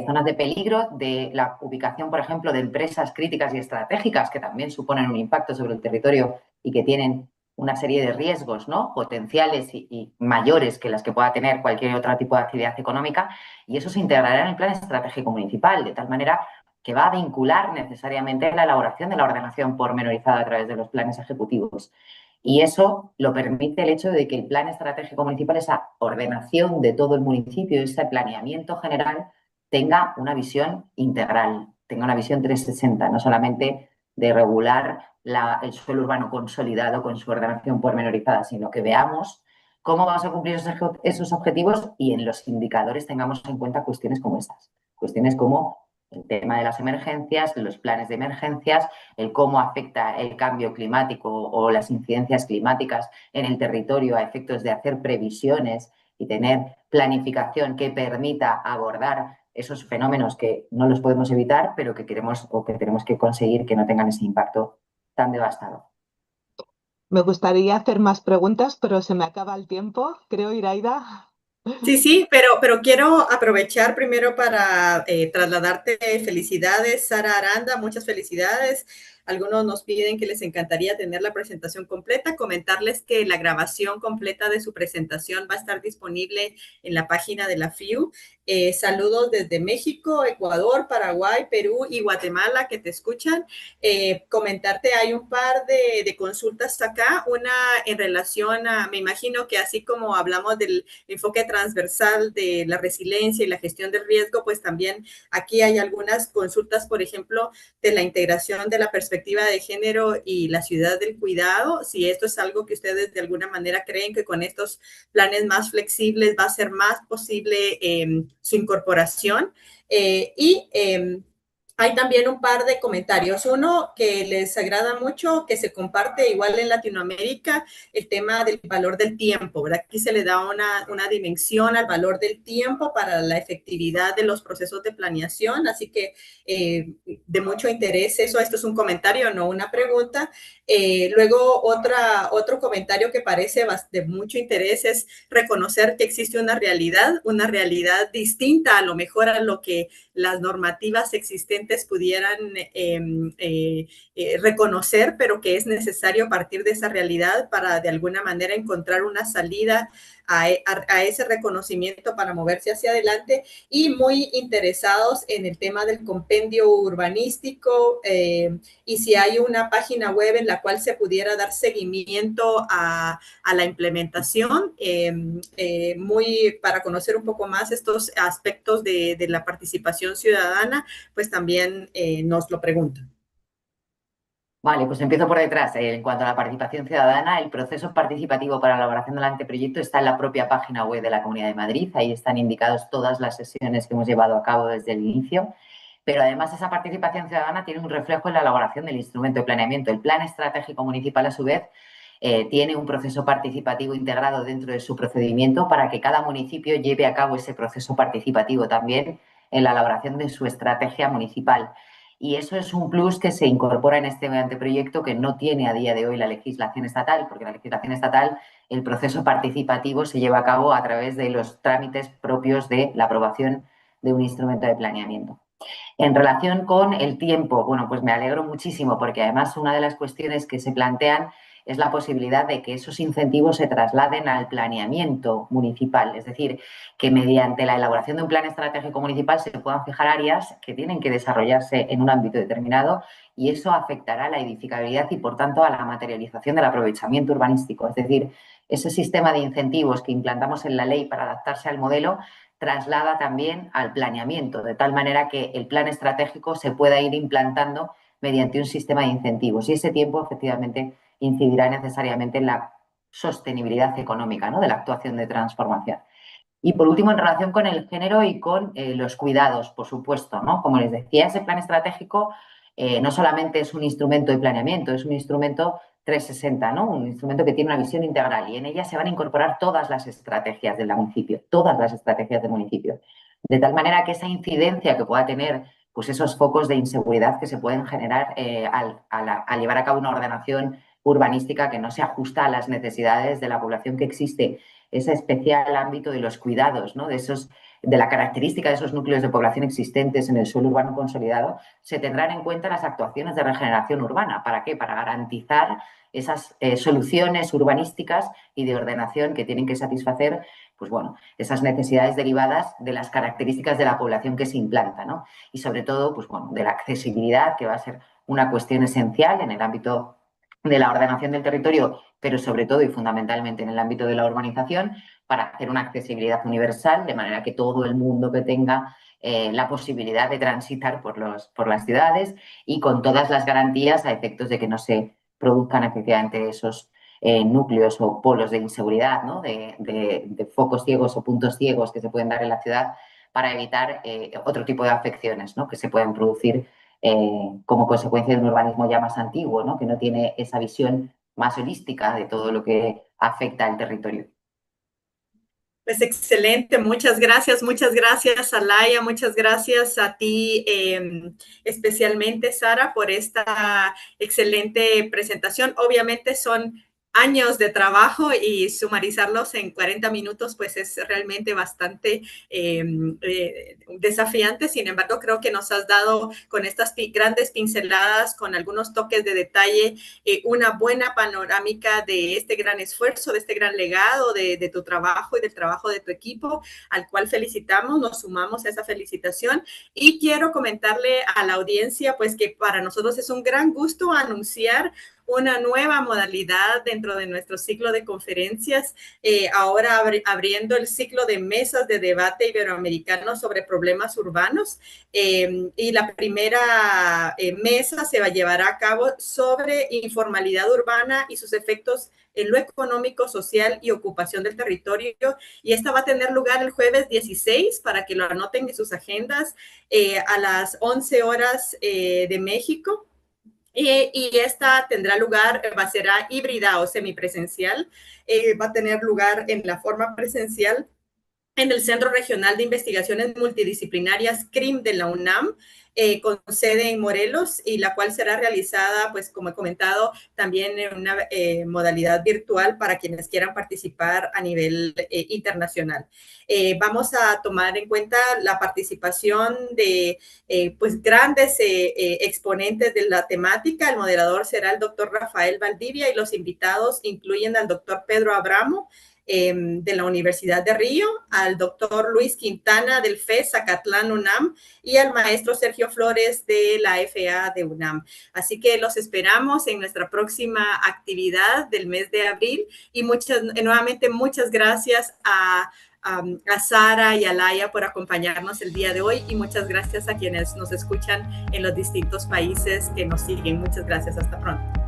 zonas de peligro, de la ubicación, por ejemplo, de empresas críticas y estratégicas que también suponen un impacto sobre el territorio y que tienen una serie de riesgos, ¿no? Potenciales y mayores que las que pueda tener cualquier otro tipo de actividad económica, y eso se integrará en el plan estratégico municipal, de tal manera que va a vincular necesariamente la elaboración de la ordenación pormenorizada a través de los planes ejecutivos. Y eso lo permite el hecho de que el plan estratégico municipal, esa ordenación de todo el municipio, ese planeamiento general, tenga una visión integral, tenga una visión 360, no solamente de regular el suelo urbano consolidado con su ordenación pormenorizada, sino que veamos cómo vamos a cumplir esos objetivos y en los indicadores tengamos en cuenta cuestiones como estas, cuestiones como el tema de las emergencias, los planes de emergencias, el cómo afecta el cambio climático o las incidencias climáticas en el territorio a efectos de hacer previsiones y tener planificación que permita abordar esos fenómenos que no los podemos evitar, pero que queremos o que tenemos que conseguir que no tengan ese impacto tan devastador. Me gustaría hacer más preguntas, pero se me acaba el tiempo, creo, Iraida. Sí, sí, pero quiero aprovechar primero para trasladarte felicidades, Sara Aranda, muchas felicidades. Algunos nos piden que les encantaría tener la presentación completa, comentarles que la grabación completa de su presentación va a estar disponible en la página de la FIU. Saludos desde México, Ecuador, Paraguay, Perú y Guatemala que te escuchan. Comentarte, hay un par de consultas acá, una en relación a, me imagino que así como hablamos del enfoque transversal de la resiliencia y la gestión del riesgo, pues también aquí hay algunas consultas, por ejemplo, de la integración de la perspectiva de género y la ciudad del cuidado, si esto es algo que ustedes de alguna manera creen que con estos planes más flexibles va a ser más posible su incorporación. Hay también un par de comentarios. Uno que les agrada mucho, que se comparte igual en Latinoamérica, el tema del valor del tiempo, ¿verdad? Aquí se le da una dimensión al valor del tiempo para la efectividad de los procesos de planeación, así que de mucho interés eso. Esto es un comentario, no una pregunta. Luego, otro comentario que parece de mucho interés es reconocer que existe una realidad distinta a lo mejor a lo que las normativas existentes pudieran reconocer, pero que es necesario partir de esa realidad para de alguna manera encontrar una salida a ese reconocimiento para moverse hacia adelante, y muy interesados en el tema del compendio urbanístico, y si hay una página web en la cual se pudiera dar seguimiento a la implementación, muy para conocer un poco más estos aspectos de la participación ciudadana, pues también nos lo preguntan. Vale, pues empiezo por detrás. En cuanto a la participación ciudadana, el proceso participativo para la elaboración del anteproyecto está en la propia página web de la Comunidad de Madrid. Ahí están indicadas todas las sesiones que hemos llevado a cabo desde el inicio. Pero además esa participación ciudadana tiene un reflejo en la elaboración del instrumento de planeamiento. El Plan Estratégico Municipal, a su vez, tiene un proceso participativo integrado dentro de su procedimiento para que cada municipio lleve a cabo ese proceso participativo también en la elaboración de su estrategia municipal. Y eso es un plus que se incorpora en este anteproyecto que no tiene a día de hoy la legislación estatal, porque la legislación estatal, el proceso participativo se lleva a cabo a través de los trámites propios de la aprobación de un instrumento de planeamiento. En relación con el tiempo, bueno, pues me alegro muchísimo porque además una de las cuestiones que se plantean es la posibilidad de que esos incentivos se trasladen al planeamiento municipal, es decir, que mediante la elaboración de un plan estratégico municipal se puedan fijar áreas que tienen que desarrollarse en un ámbito determinado, y eso afectará a la edificabilidad y, por tanto, a la materialización del aprovechamiento urbanístico. Es decir, ese sistema de incentivos que implantamos en la ley para adaptarse al modelo traslada también al planeamiento, de tal manera que el plan estratégico se pueda ir implantando mediante un sistema de incentivos, y ese tiempo efectivamente incidirá necesariamente en la sostenibilidad económica, ¿no?, de la actuación de transformación. Y por último, en relación con el género y con los cuidados, por supuesto, ¿no? Como les decía, ese plan estratégico no solamente es un instrumento de planeamiento, es un instrumento 360, ¿no? Un instrumento que tiene una visión integral, y en ella se van a incorporar todas las estrategias del municipio, todas las estrategias del municipio. De tal manera que esa incidencia que pueda tener, pues esos focos de inseguridad que se pueden generar al llevar a cabo una ordenación urbanística que no se ajusta a las necesidades de la población que existe, ese especial ámbito de los cuidados, ¿no?, de la característica de esos núcleos de población existentes en el suelo urbano consolidado, se tendrán en cuenta las actuaciones de regeneración urbana. ¿Para qué? Para garantizar esas soluciones urbanísticas y de ordenación que tienen que satisfacer, pues bueno, esas necesidades derivadas de las características de la población que se implanta, ¿no? Y sobre todo, pues bueno, de la accesibilidad, que va a ser una cuestión esencial en el ámbito de la ordenación del territorio, pero sobre todo y fundamentalmente en el ámbito de la urbanización, para hacer una accesibilidad universal, de manera que todo el mundo que tenga la posibilidad de transitar por las ciudades, y con todas las garantías a efectos de que no se produzcan efectivamente esos núcleos o polos de inseguridad, ¿no?, de focos ciegos o puntos ciegos que se pueden dar en la ciudad, para evitar otro tipo de afecciones, ¿no?, que se pueden producir como consecuencia de un urbanismo ya más antiguo, ¿no?, que no tiene esa visión más holística de todo lo que afecta al territorio. Pues excelente, muchas gracias Alaya, muchas gracias a ti, especialmente Sara, por esta excelente presentación. Obviamente son años de trabajo, y sumarizarlos en 40 minutos pues es realmente bastante desafiante. Sin embargo, creo que nos has dado con estas grandes pinceladas, con algunos toques de detalle, una buena panorámica de este gran esfuerzo, de este gran legado, de tu trabajo y del trabajo de tu equipo, al cual felicitamos, nos sumamos a esa felicitación. Y quiero comentarle a la audiencia pues que para nosotros es un gran gusto anunciar una nueva modalidad dentro de nuestro ciclo de conferencias, ahora abriendo el ciclo de mesas de debate iberoamericano sobre problemas urbanos, y la primera mesa se va a llevar a cabo sobre informalidad urbana y sus efectos en lo económico, social y ocupación del territorio. Y esta va a tener lugar el jueves 16, para que lo anoten en sus agendas, a las 11 horas de México. Y esta tendrá lugar, será híbrida o semipresencial. Va a tener lugar en la forma presencial en el Centro Regional de Investigaciones Multidisciplinarias CRIM de la UNAM, con sede en Morelos, y la cual será realizada, pues como he comentado, también en una modalidad virtual para quienes quieran participar a nivel internacional. Vamos a tomar en cuenta la participación de pues grandes exponentes de la temática. El moderador será el doctor Rafael Valdivia, y los invitados incluyen al doctor Pedro Abramo, de la Universidad de Río, al doctor Luis Quintana del FES Zacatlán UNAM, y al maestro Sergio Flores de la FA de UNAM. Así que los esperamos en nuestra próxima actividad del mes de abril, y nuevamente muchas gracias a Sara y a Laia por acompañarnos el día de hoy, y muchas gracias a quienes nos escuchan en los distintos países que nos siguen. Muchas gracias, hasta pronto.